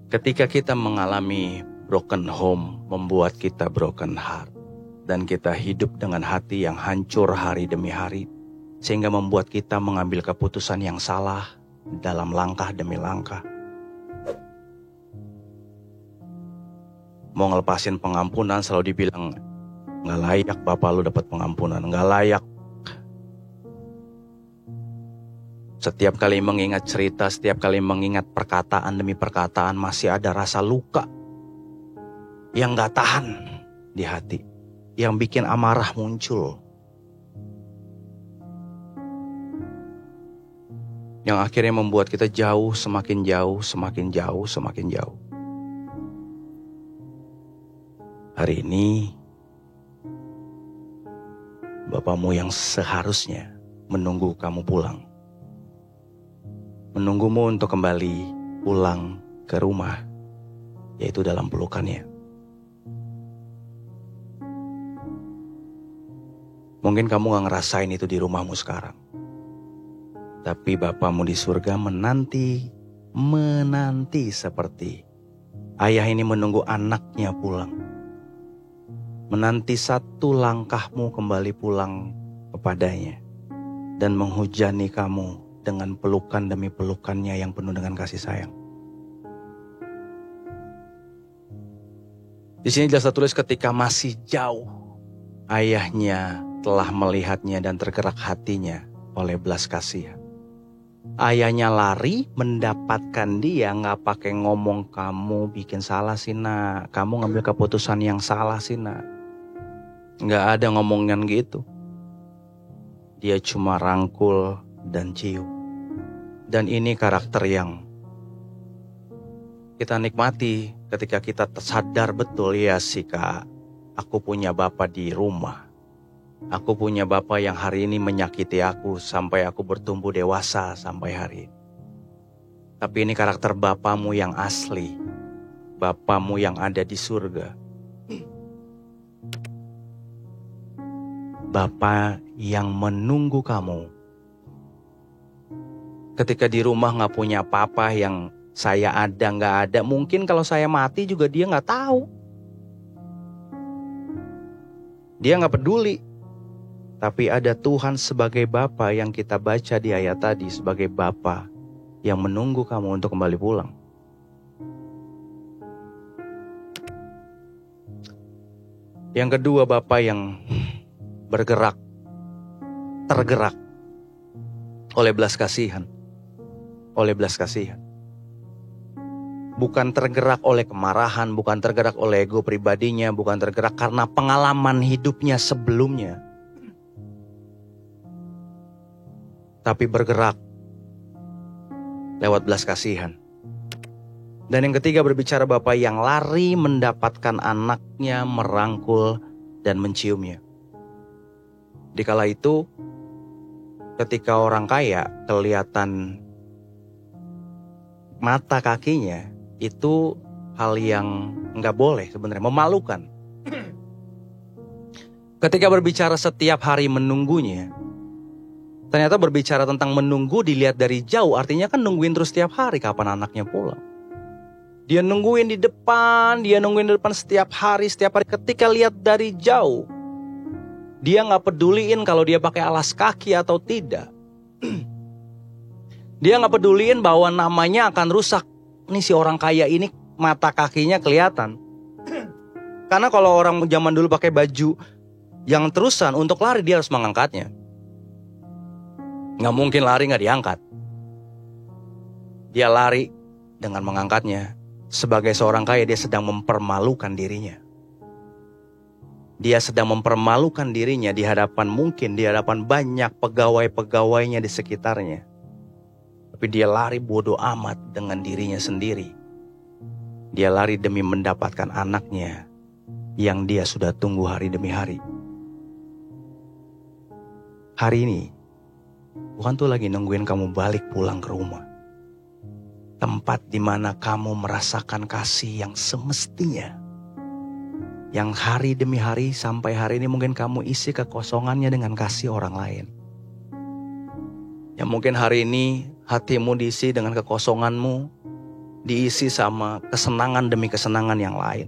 Ketika kita mengalami Broken home membuat kita broken heart. Dan kita hidup dengan hati yang hancur hari demi hari. Sehingga membuat kita mengambil keputusan yang salah dalam langkah demi langkah. Mau ngelepasin pengampunan selalu dibilang, gak layak bapak lu dapat pengampunan, gak layak. Setiap kali mengingat cerita, setiap kali mengingat perkataan demi perkataan, masih ada rasa luka yang gak tahan di hati, yang bikin amarah muncul. Yang akhirnya membuat kita jauh, semakin jauh, semakin jauh, semakin jauh. Hari ini, bapakmu yang seharusnya menunggu kamu pulang. Menunggumu untuk kembali pulang ke rumah, yaitu dalam pelukannya. Mungkin kamu gak ngerasain itu di rumahmu sekarang. Tapi Bapamu di surga menanti seperti ayah ini menunggu anaknya pulang. Menanti satu langkahmu kembali pulang kepadanya. Dan menghujani kamu dengan pelukan demi pelukannya yang penuh dengan kasih sayang. Di sini jelas tertulis ketika masih jauh, ayahnya telah melihatnya dan tergerak hatinya oleh belas kasihan. Ayahnya lari mendapatkan dia, gak pakai ngomong kamu bikin salah sih nak, kamu ngambil keputusan yang salah sih nak. Gak ada ngomongan gitu. Dia cuma rangkul dan cium. Dan ini karakter yang kita nikmati ketika kita sadar betul, ya sih kak, aku punya bapak di rumah. Aku punya bapak yang hari ini menyakiti aku sampai aku bertumbuh dewasa sampai hari ini. Tapi ini karakter bapamu yang asli. Bapamu yang ada di surga. Bapa yang menunggu kamu. Ketika di rumah gak punya papa yang saya ada gak ada. Mungkin kalau saya mati juga dia gak tahu. Dia gak peduli. Tapi ada Tuhan sebagai Bapa yang kita baca di ayat tadi, sebagai Bapa yang menunggu kamu untuk kembali pulang. Yang kedua, Bapa yang tergerak oleh belas kasihan. Oleh belas kasihan. Bukan tergerak oleh kemarahan, bukan tergerak oleh ego pribadinya, bukan tergerak karena pengalaman hidupnya sebelumnya. Tapi bergerak lewat belas kasihan. Dan yang ketiga berbicara Bapa yang lari mendapatkan anaknya, merangkul dan menciumnya. Dikala itu ketika orang kaya kelihatan mata kakinya, itu hal yang gak boleh sebenarnya, memalukan. Ketika berbicara setiap hari menunggunya, ternyata berbicara tentang menunggu dilihat dari jauh, artinya kan nungguin terus setiap hari kapan anaknya pulang. Dia nungguin di depan, setiap hari. Ketika lihat dari jauh, dia gak peduliin kalau dia pakai alas kaki atau tidak. Dia gak peduliin bahwa namanya akan rusak. Ini si orang kaya ini mata kakinya kelihatan. Karena kalau orang zaman dulu pakai baju yang terusan, untuk lari dia harus mengangkatnya. Gak mungkin lari gak diangkat. Dia lari dengan mengangkatnya. Sebagai seorang kaya dia sedang mempermalukan dirinya. Dia sedang mempermalukan dirinya di hadapan banyak pegawai-pegawainya di sekitarnya. Tapi dia lari bodoh amat dengan dirinya sendiri. Dia lari demi mendapatkan anaknya yang dia sudah tunggu hari demi hari. Hari ini Tuhan tuh lagi nungguin kamu balik pulang ke rumah. Tempat di mana kamu merasakan kasih yang semestinya. Yang hari demi hari sampai hari ini mungkin kamu isi kekosongannya dengan kasih orang lain. Yang mungkin hari ini hatimu diisi dengan kekosonganmu. diisi sama kesenangan demi kesenangan yang lain.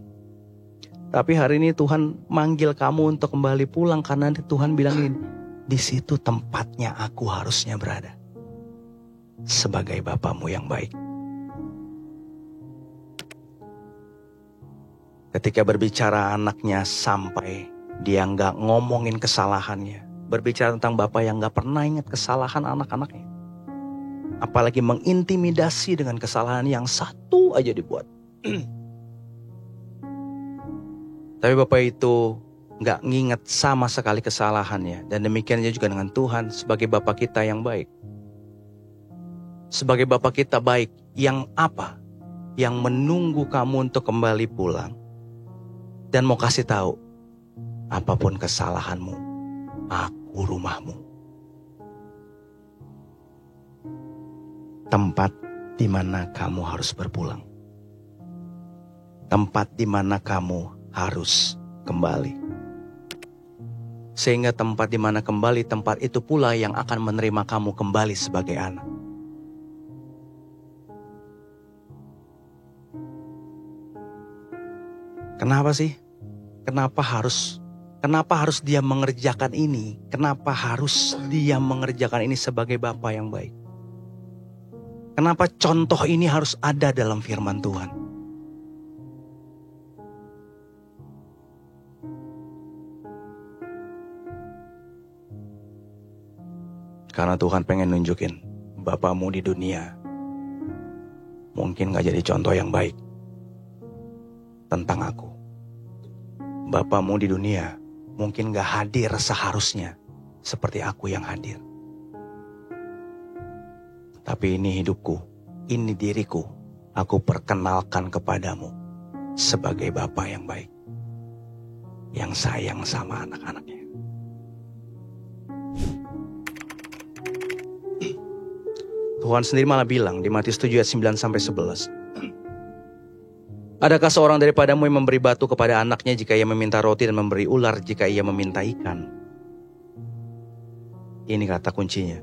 Tapi hari ini Tuhan manggil kamu untuk kembali pulang karena Tuhan bilang ini, di situ tempatnya aku harusnya berada. Sebagai Bapamu yang baik. Ketika berbicara anaknya sampai dia nggak ngomongin kesalahannya. Berbicara tentang Bapa yang nggak pernah ingat kesalahan anak-anaknya. Apalagi mengintimidasi dengan kesalahan yang satu aja dibuat. Tapi Bapak itu nggak nginget sama sekali kesalahannya. Dan demikian juga dengan Tuhan sebagai Bapa kita yang baik. Sebagai Bapa kita baik yang apa? Yang menunggu kamu untuk kembali pulang. Dan mau kasih tahu, apapun kesalahanmu, aku rumahmu. Tempat di mana kamu harus berpulang. Tempat di mana kamu harus kembali. Sehingga tempat di mana kembali, tempat itu pula yang akan menerima kamu kembali sebagai anak. Kenapa sih? Kenapa harus dia mengerjakan ini? Kenapa harus dia mengerjakan ini sebagai Bapa yang baik? Kenapa contoh ini harus ada dalam firman Tuhan? Karena Tuhan pengen nunjukin Bapamu di dunia mungkin gak jadi contoh yang baik tentang aku. Bapamu di dunia mungkin gak hadir seharusnya seperti aku yang hadir. Tapi ini hidupku, ini diriku, aku perkenalkan kepadamu sebagai Bapa yang baik. Yang sayang sama anak-anaknya. Tuhan sendiri malah bilang di Matius 7 ayat 9-11. Adakah seorang daripadamu yang memberi batu kepada anaknya jika ia meminta roti dan memberi ular jika ia meminta ikan? Ini kata kuncinya.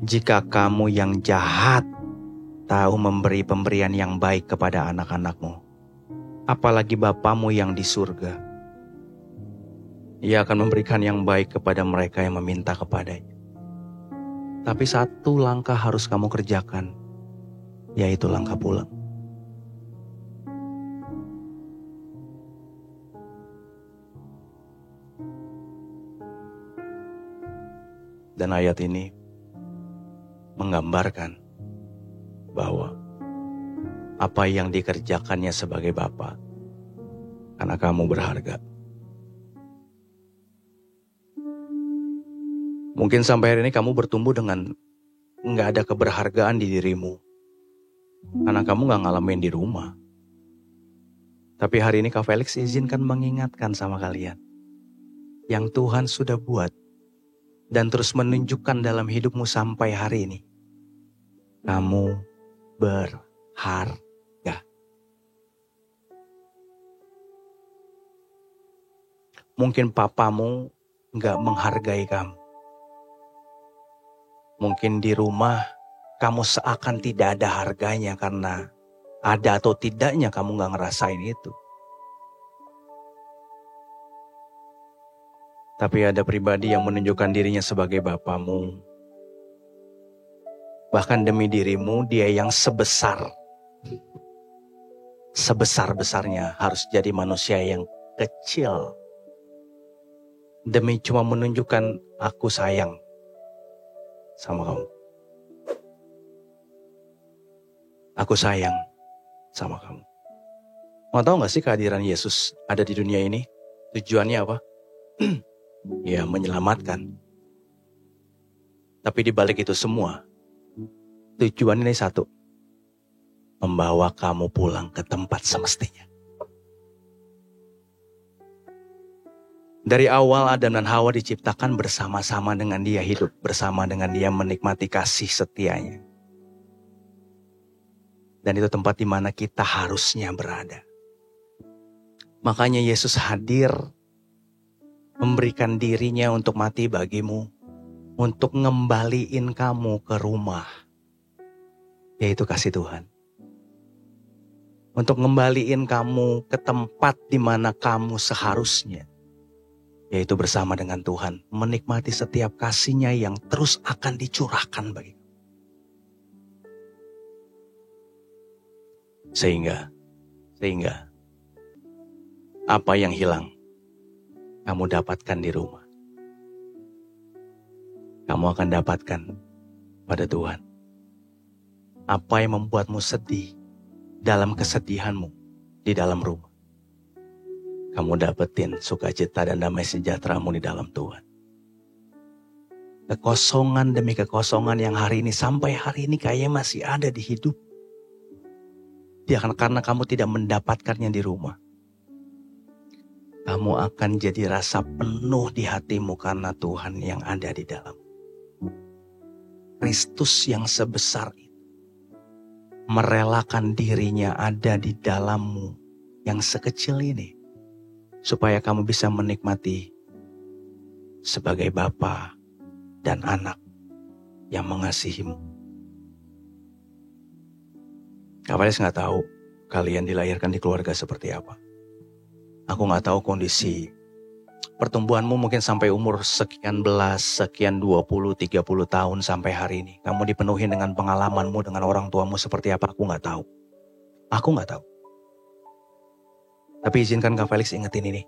Jika kamu yang jahat tahu memberi pemberian yang baik kepada anak-anakmu, apalagi Bapamu yang di surga, Ia akan memberikan yang baik kepada mereka yang meminta kepadanya. Tapi satu langkah harus kamu kerjakan, yaitu langkah pulang. Dan ayat ini menggambarkan bahwa apa yang dikerjakannya sebagai Bapa, karena kamu berharga. Mungkin sampai hari ini kamu bertumbuh dengan nggak ada keberhargaan di dirimu, karena kamu nggak ngalamin di rumah. Tapi hari ini Kak Felix izinkan mengingatkan sama kalian, yang Tuhan sudah buat dan terus menunjukkan dalam hidupmu sampai hari ini. Kamu berharga. Mungkin papamu gak menghargai kamu. Mungkin di rumah kamu seakan tidak ada harganya karena ada atau tidaknya kamu gak ngerasain itu. Tapi ada pribadi yang menunjukkan dirinya sebagai Bapamu. Bahkan demi dirimu, dia yang sebesar-besarnya harus jadi manusia yang kecil. Demi cuma menunjukkan aku sayang sama kamu. Aku sayang sama kamu. Mau tahu gak sih kehadiran Yesus ada di dunia ini? Tujuannya apa? Ya, menyelamatkan. Tapi di balik itu semua, tujuan ini satu. Membawa kamu pulang ke tempat semestinya. Dari awal Adam dan Hawa diciptakan bersama-sama dengan Dia, hidup bersama dengan Dia, menikmati kasih setianya. Dan itu tempat di mana kita harusnya berada. Makanya Yesus hadir, memberikan dirinya untuk mati bagimu, untuk ngembaliin kamu ke rumah, yaitu kasih Tuhan. untuk ngembaliin kamu ke tempat di mana kamu seharusnya, yaitu bersama dengan Tuhan, menikmati setiap kasih-Nya yang terus akan dicurahkan bagi kamu. Sehingga apa yang hilang kamu dapatkan di rumah, kamu akan dapatkan pada Tuhan. Apa yang membuatmu sedih dalam kesedihanmu di dalam rumah, kamu dapetin sukacita dan damai sejahteramu di dalam Tuhan. Kekosongan demi kekosongan yang hari ini sampai hari ini kayaknya masih ada di hidup, dia akan karena kamu tidak mendapatkannya di rumah. Kamu akan jadi rasa penuh di hatimu karena Tuhan yang ada di dalam. Kristus yang sebesar itu merelakan dirinya ada di dalammu yang sekecil ini, supaya kamu bisa menikmati sebagai bapa dan anak yang mengasihimu. Kak Feliks nggak tahu kalian dilahirkan di keluarga seperti apa. Aku nggak tahu kondisi pertumbuhanmu mungkin sampai umur sekian belas, sekian 20, 30 tahun sampai hari ini. Kamu dipenuhi dengan pengalamanmu dengan orang tuamu seperti apa, aku nggak tahu. Aku nggak tahu. Tapi izinkan Kak Feliks ingetin ini.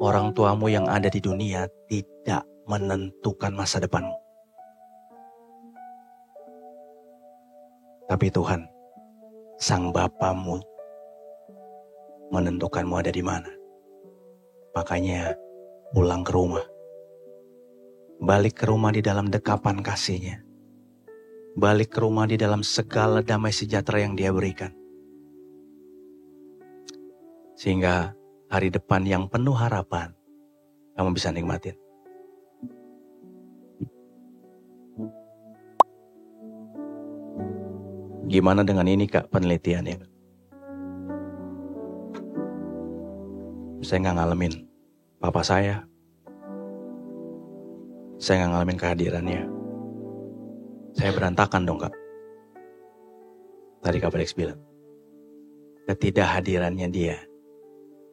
Orang tuamu yang ada di dunia tidak menentukan masa depanmu. Tapi Tuhan, Sang Bapamu, menentukanmu ada di mana. Makanya pulang ke rumah. Balik ke rumah di dalam dekapan kasih-Nya. Balik ke rumah di dalam segala damai sejahtera yang Dia berikan. Sehingga hari depan yang penuh harapan, kamu bisa nikmatin. Gimana dengan ini Kak penelitiannya? Saya nggak ngalamin papa saya. Saya nggak ngalamin kehadirannya. Saya berantakan dong Kak. Tadi Kak Feliks bilang, ketidakhadirannya dia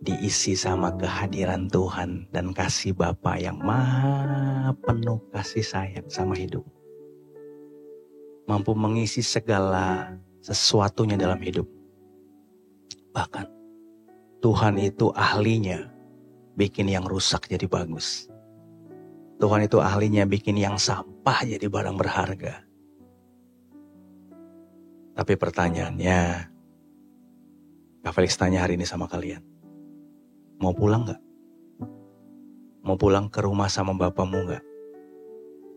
diisi sama kehadiran Tuhan dan kasih Bapa yang maha penuh kasih sayang sama hidup. Mampu mengisi segala sesuatunya dalam hidup. Bahkan Tuhan itu ahlinya bikin yang rusak jadi bagus. Tuhan itu ahlinya bikin yang sampah jadi barang berharga. Tapi pertanyaannya, Kak Feliks tanya hari ini sama kalian. Mau pulang gak? Mau pulang ke rumah sama Bapamu gak?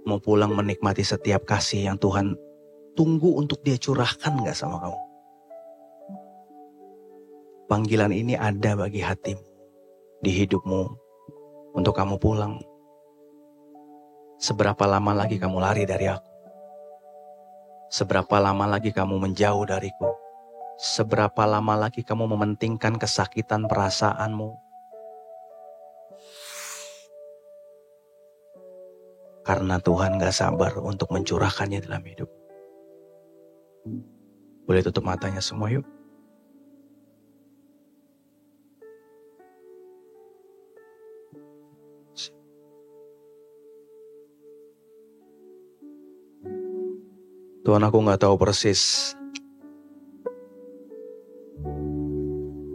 Mau pulang menikmati setiap kasih yang Tuhan tunggu untuk Dia curahkan gak sama kamu? Panggilan ini ada bagi hatimu, di hidupmu, untuk kamu pulang. Seberapa lama lagi kamu lari dari aku? Seberapa lama lagi kamu menjauh dariku? Seberapa lama lagi kamu mementingkan kesakitan perasaanmu? Karena Tuhan gak sabar untuk mencurahkannya dalam hidup. Boleh tutup matanya semua yuk. Tuhan, aku gak tahu persis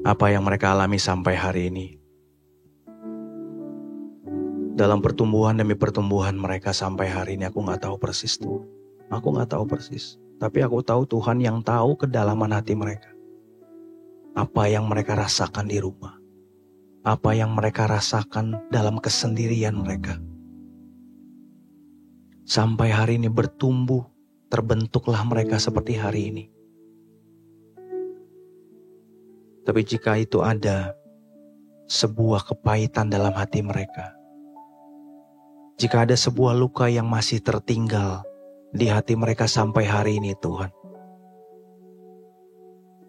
apa yang mereka alami sampai hari ini. Dalam pertumbuhan demi pertumbuhan mereka sampai hari ini, aku gak tahu persis Tuhan. Aku gak tahu persis. Tapi aku tahu Tuhan yang tahu kedalaman hati mereka. Apa yang mereka rasakan di rumah. Apa yang mereka rasakan dalam kesendirian mereka. Sampai hari ini bertumbuh. Terbentuklah mereka seperti hari ini. Tapi jika itu ada sebuah kepahitan dalam hati mereka, jika ada sebuah luka yang masih tertinggal di hati mereka sampai hari ini Tuhan,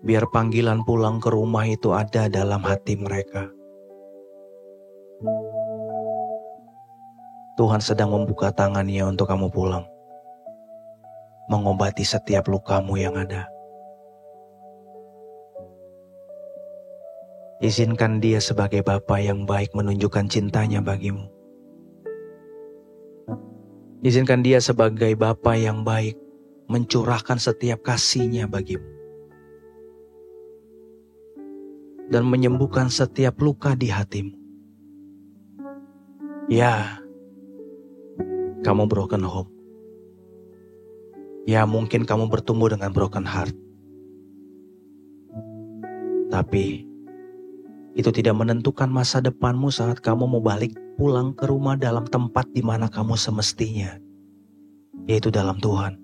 biar panggilan pulang ke rumah itu ada dalam hati mereka. Tuhan sedang membuka tangannya untuk kamu pulang. Mengobati setiap lukamu yang ada. Izinkan Dia sebagai Bapa yang baik menunjukkan cintanya bagimu. Izinkan Dia sebagai Bapa yang baik mencurahkan setiap kasih-Nya bagimu. Dan menyembuhkan setiap luka di hatimu. Ya, kamu broken home. Ya, mungkin kamu bertumbuh dengan broken heart. Tapi itu tidak menentukan masa depanmu saat kamu mau balik pulang ke rumah dalam tempat di mana kamu semestinya, yaitu dalam Tuhan.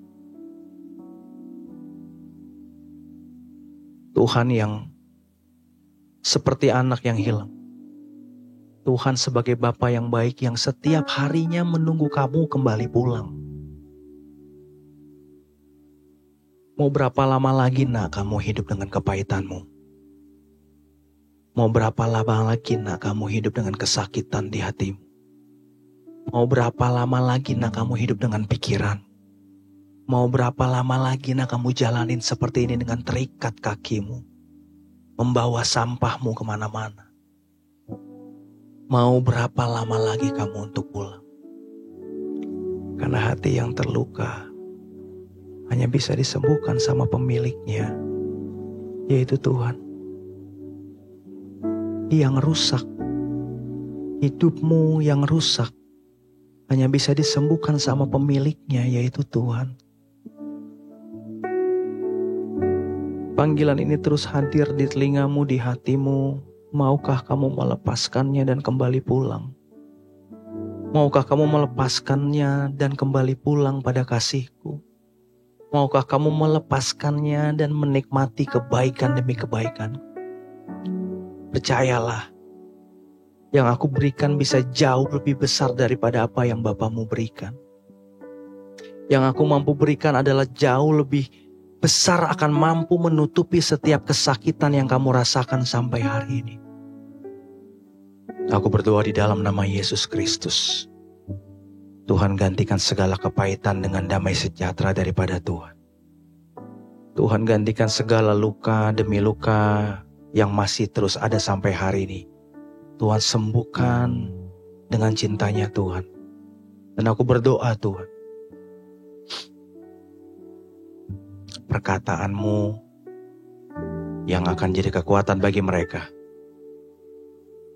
Tuhan yang seperti anak yang hilang. Tuhan sebagai Bapa yang baik yang setiap harinya menunggu kamu kembali pulang. Mau berapa lama lagi nak kamu hidup dengan kepahitanmu? Mau berapa lama lagi nak kamu hidup dengan kesakitan di hatimu? Mau berapa lama lagi nak kamu hidup dengan pikiran? Mau berapa lama lagi nak kamu jalanin seperti ini dengan terikat kakimu? Membawa sampahmu kemana-mana? Mau berapa lama lagi kamu untuk pulang? Karena hati yang terluka hanya bisa disembuhkan sama pemiliknya, yaitu Tuhan. Yang rusak, hidupmu yang rusak, hanya bisa disembuhkan sama pemiliknya, yaitu Tuhan. Panggilan ini terus hadir di telingamu, di hatimu. Maukah kamu melepaskannya dan kembali pulang? Maukah kamu melepaskannya dan kembali pulang pada kasih-Ku? Maukah kamu melepaskannya dan menikmati kebaikan demi kebaikan? Percayalah, yang aku berikan bisa jauh lebih besar daripada apa yang Bapamu berikan. Yang aku mampu berikan adalah jauh lebih besar, akan mampu menutupi setiap kesakitan yang kamu rasakan sampai hari ini. Aku berdoa di dalam nama Yesus Kristus. Tuhan gantikan segala kepahitan dengan damai sejahtera daripada Tuhan. Tuhan gantikan segala luka demi luka yang masih terus ada sampai hari ini. Tuhan sembuhkan dengan cintanya Tuhan. Dan aku berdoa Tuhan, perkataanmu yang akan jadi kekuatan bagi mereka.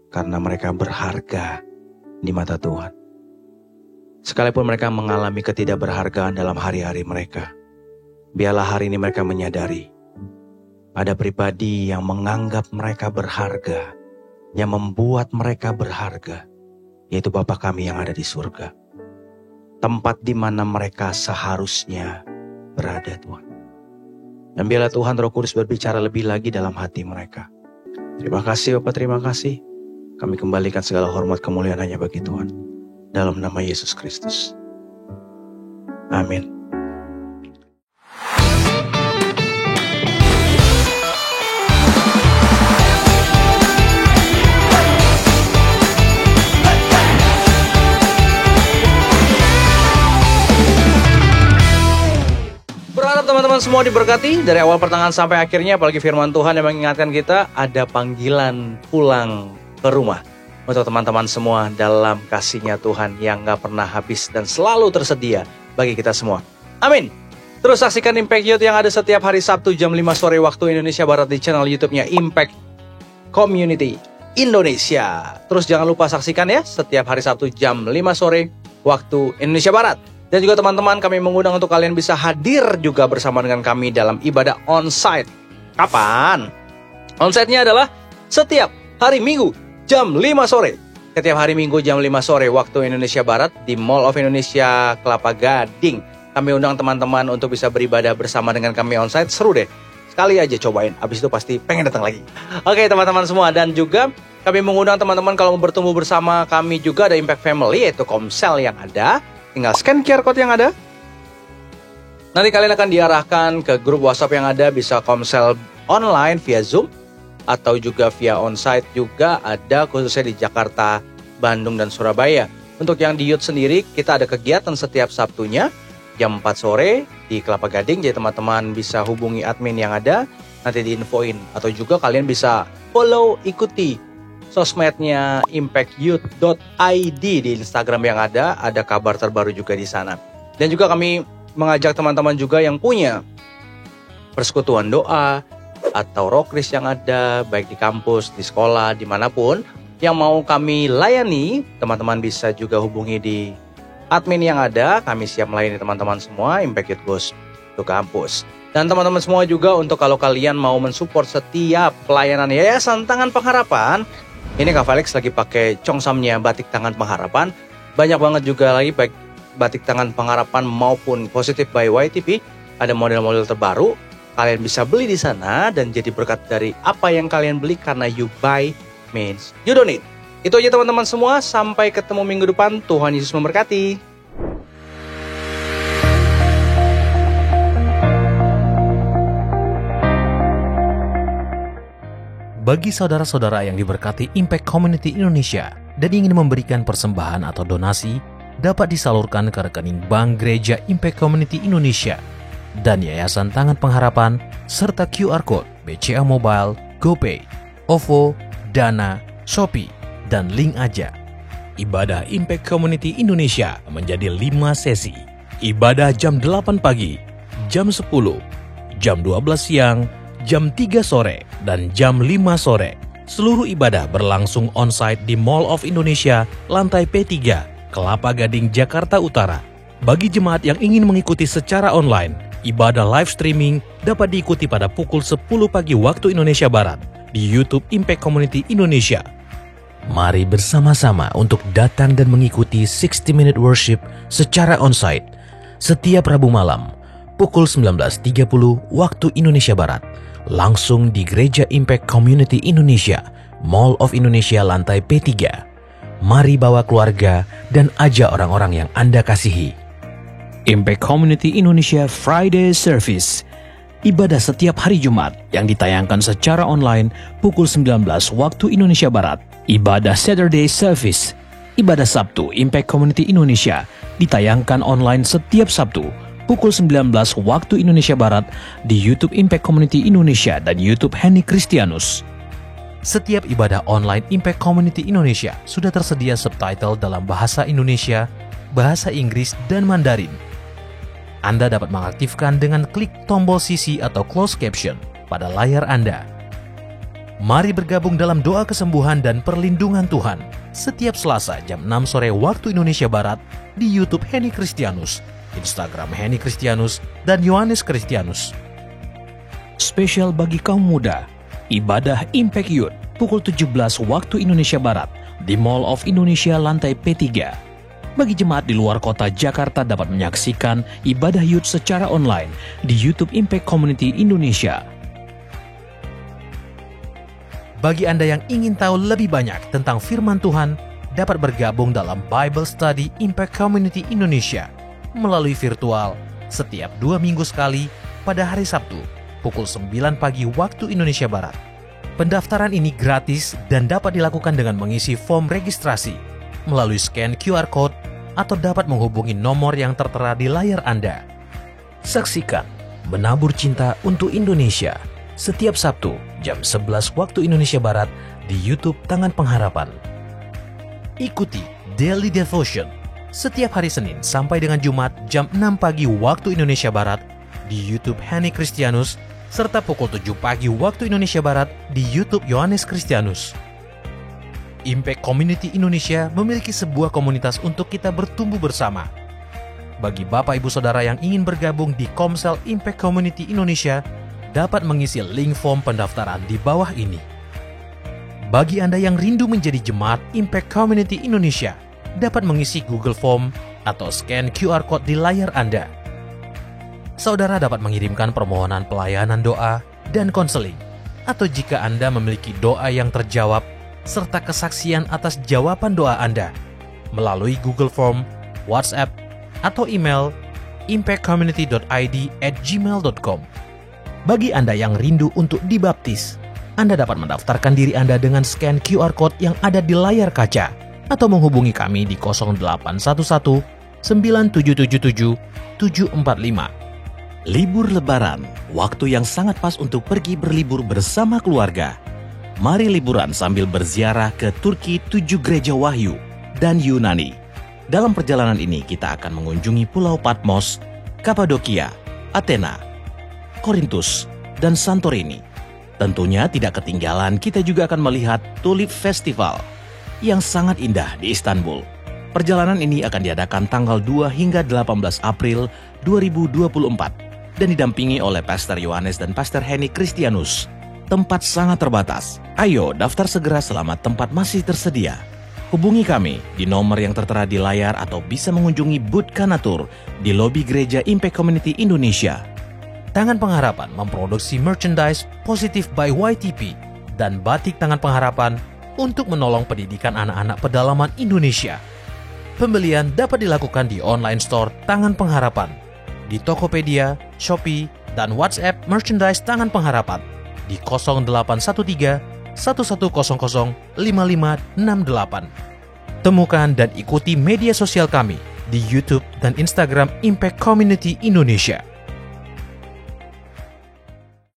Karena mereka berharga di mata Tuhan. Sekalipun mereka mengalami ketidakberhargaan dalam hari-hari mereka, biarlah hari ini mereka menyadari ada pribadi yang menganggap mereka berharga, yang membuat mereka berharga, yaitu Bapa kami yang ada di surga. Tempat di mana mereka seharusnya berada Tuhan. Dan biarlah Tuhan Roh Kudus berbicara lebih lagi dalam hati mereka. Terima kasih Bapak, terima kasih. Kami kembalikan segala hormat kemuliaan hanya bagi Tuhan. Dalam nama Yesus Kristus. Amin. Berharap teman-teman semua diberkati dari awal pertengahan sampai akhirnya, apalagi firman Tuhan yang mengingatkan kita ada panggilan pulang ke rumah. Untuk teman-teman semua dalam kasih-Nya Tuhan yang gak pernah habis dan selalu tersedia bagi kita semua. Amin. Terus saksikan Impact Youth yang ada setiap hari Sabtu jam 5 sore waktu Indonesia Barat di channel YouTube-nya Impact Community Indonesia. Terus jangan lupa saksikan ya setiap hari Sabtu jam 5 sore waktu Indonesia Barat. Dan juga teman-teman, kami mengundang untuk kalian bisa hadir juga bersama dengan kami dalam ibadah onsite. Kapan? Onsite-nya adalah setiap hari Minggu jam 5 sore. Setiap hari Minggu jam 5 sore waktu Indonesia Barat di Mall of Indonesia Kelapa Gading. Kami undang teman-teman untuk bisa beribadah bersama dengan kami onsite. Seru deh. Sekali aja cobain, habis itu pasti pengen datang lagi. Oke teman-teman semua, dan juga kami mengundang teman-teman kalau mau bertumbuh bersama kami juga ada Impact Family, yaitu Komsel yang ada. Tinggal scan QR code yang ada. Nanti kalian akan diarahkan ke grup WhatsApp yang ada, bisa Komsel online via Zoom atau juga via onsite juga ada, khususnya di Jakarta, Bandung, dan Surabaya. Untuk yang di Youth sendiri, kita ada kegiatan setiap Sabtunya jam 4 sore di Kelapa Gading. Jadi teman-teman bisa hubungi admin yang ada, nanti diinfoin. Atau juga kalian bisa follow, ikuti sosmednya impactyouth.id di Instagram yang ada kabar terbaru juga di sana. Dan juga kami mengajak teman-teman juga yang punya persekutuan doa atau rokris yang ada, baik di kampus, di sekolah, dimanapun, yang mau kami layani, teman-teman bisa juga hubungi di admin yang ada. Kami siap melayani teman-teman semua, Impact Youth Goes to kampus. Dan teman-teman semua juga untuk kalau kalian mau mensupport setiap pelayanan Yayasan Tangan Pengharapan, ini Kak Felix lagi pakai congsamnya Batik Tangan Pengharapan. Banyak banget juga lagi baik Batik Tangan Pengharapan maupun Positive by YTP. Ada model-model terbaru. Kalian bisa beli di sana dan jadi berkat dari apa yang kalian beli, karena you buy means you donate. Itu aja teman-teman semua. Sampai ketemu minggu depan. Tuhan Yesus memberkati. Bagi saudara-saudara yang diberkati Impact Community Indonesia dan ingin memberikan persembahan atau donasi, dapat disalurkan ke rekening Bank Gereja Impact Community Indonesia dan Yayasan Tangan Pengharapan, serta QR Code BCA Mobile, GoPay, OVO, Dana, Shopee, dan link aja. Ibadah Impact Community Indonesia menjadi 5 sesi. Ibadah jam 8 pagi, jam 10, jam 12 siang, jam 3 sore, dan jam 5 sore. Seluruh ibadah berlangsung on-site di Mall of Indonesia, lantai P3, Kelapa Gading, Jakarta Utara. Bagi jemaat yang ingin mengikuti secara online, ibadah live streaming dapat diikuti pada pukul 10 pagi waktu Indonesia Barat di YouTube Impact Community Indonesia. Mari bersama-sama untuk datang dan mengikuti 60 Minute Worship secara on-site setiap Rabu malam pukul 19.30 waktu Indonesia Barat, langsung di Gereja Impact Community Indonesia, Mall of Indonesia lantai P3. Mari bawa keluarga dan ajak orang-orang yang Anda kasihi. Impact Community Indonesia Friday Service. Ibadah setiap hari Jumat yang ditayangkan secara online pukul 19 waktu Indonesia Barat. Ibadah Saturday Service. Ibadah Sabtu Impact Community Indonesia ditayangkan online setiap Sabtu pukul 19 waktu Indonesia Barat di YouTube Impact Community Indonesia dan YouTube Henny Kristianus. Setiap ibadah online Impact Community Indonesia sudah tersedia subtitle dalam bahasa Indonesia, bahasa Inggris, dan Mandarin. Anda dapat mengaktifkan dengan klik tombol CC atau closed caption pada layar Anda. Mari bergabung dalam doa kesembuhan dan perlindungan Tuhan setiap Selasa jam 6 sore waktu Indonesia Barat di YouTube Henny Kristianus, Instagram Henny Kristianus, dan Yohanes Kristianus. Spesial bagi kaum muda, ibadah Impact Youth pukul 17 waktu Indonesia Barat di Mall of Indonesia lantai P3. Bagi jemaat di luar kota Jakarta dapat menyaksikan ibadah youth secara online di YouTube Impact Community Indonesia. Bagi Anda yang ingin tahu lebih banyak tentang firman Tuhan, dapat bergabung dalam Bible Study Impact Community Indonesia melalui virtual setiap 2 minggu sekali pada hari Sabtu pukul 9 pagi waktu Indonesia Barat. Pendaftaran ini gratis dan dapat dilakukan dengan mengisi form registrasi melalui scan QR Code atau dapat menghubungi nomor yang tertera di layar Anda. Saksikan Menabur Cinta untuk Indonesia setiap Sabtu jam 11 waktu Indonesia Barat di YouTube Tangan Pengharapan. Ikuti Daily Devotion setiap hari Senin sampai dengan Jumat jam 6 pagi waktu Indonesia Barat di YouTube Henny Kristianus, serta pukul 7 pagi waktu Indonesia Barat di YouTube Yohanes Kristianus. Impact Community Indonesia memiliki sebuah komunitas untuk kita bertumbuh bersama. Bagi Bapak Ibu Saudara yang ingin bergabung di Komsel Impact Community Indonesia, dapat mengisi link form pendaftaran di bawah ini. Bagi Anda yang rindu menjadi jemaat Impact Community Indonesia, dapat mengisi Google Form atau scan QR Code di layar Anda. Saudara dapat mengirimkan permohonan pelayanan doa dan konseling, atau jika Anda memiliki doa yang terjawab, serta kesaksian atas jawaban doa Anda, melalui Google Form, WhatsApp, atau email impactcommunity.id@gmail.com. Bagi Anda yang rindu untuk dibaptis, Anda dapat mendaftarkan diri Anda dengan scan QR Code yang ada di layar kaca atau menghubungi kami di 0811 9777 745. Libur Lebaran, waktu yang sangat pas untuk pergi berlibur bersama keluarga. Mari liburan sambil berziarah ke Turki 7 gereja wahyu dan Yunani. Dalam perjalanan ini kita akan mengunjungi Pulau Patmos, Kapadokia, Athena, Korintus, dan Santorini. Tentunya tidak ketinggalan kita juga akan melihat Tulip Festival yang sangat indah di Istanbul. Perjalanan ini akan diadakan tanggal 2 hingga 18 April 2024 dan didampingi oleh Pastor Yohanes dan Pastor Henny Christianus. Tempat sangat terbatas. Ayo daftar segera selama tempat masih tersedia. Hubungi kami di nomor yang tertera di layar atau bisa mengunjungi booth Kanatur di lobi Gereja Impact Community Indonesia. Tangan Pengharapan memproduksi merchandise Positive by YTP dan batik Tangan Pengharapan untuk menolong pendidikan anak-anak pedalaman Indonesia. Pembelian dapat dilakukan di online store Tangan Pengharapan, di Tokopedia, Shopee, dan WhatsApp merchandise Tangan Pengharapan di 0813 1100 5568. Temukan dan ikuti media sosial kami di YouTube dan Instagram Impact Community Indonesia.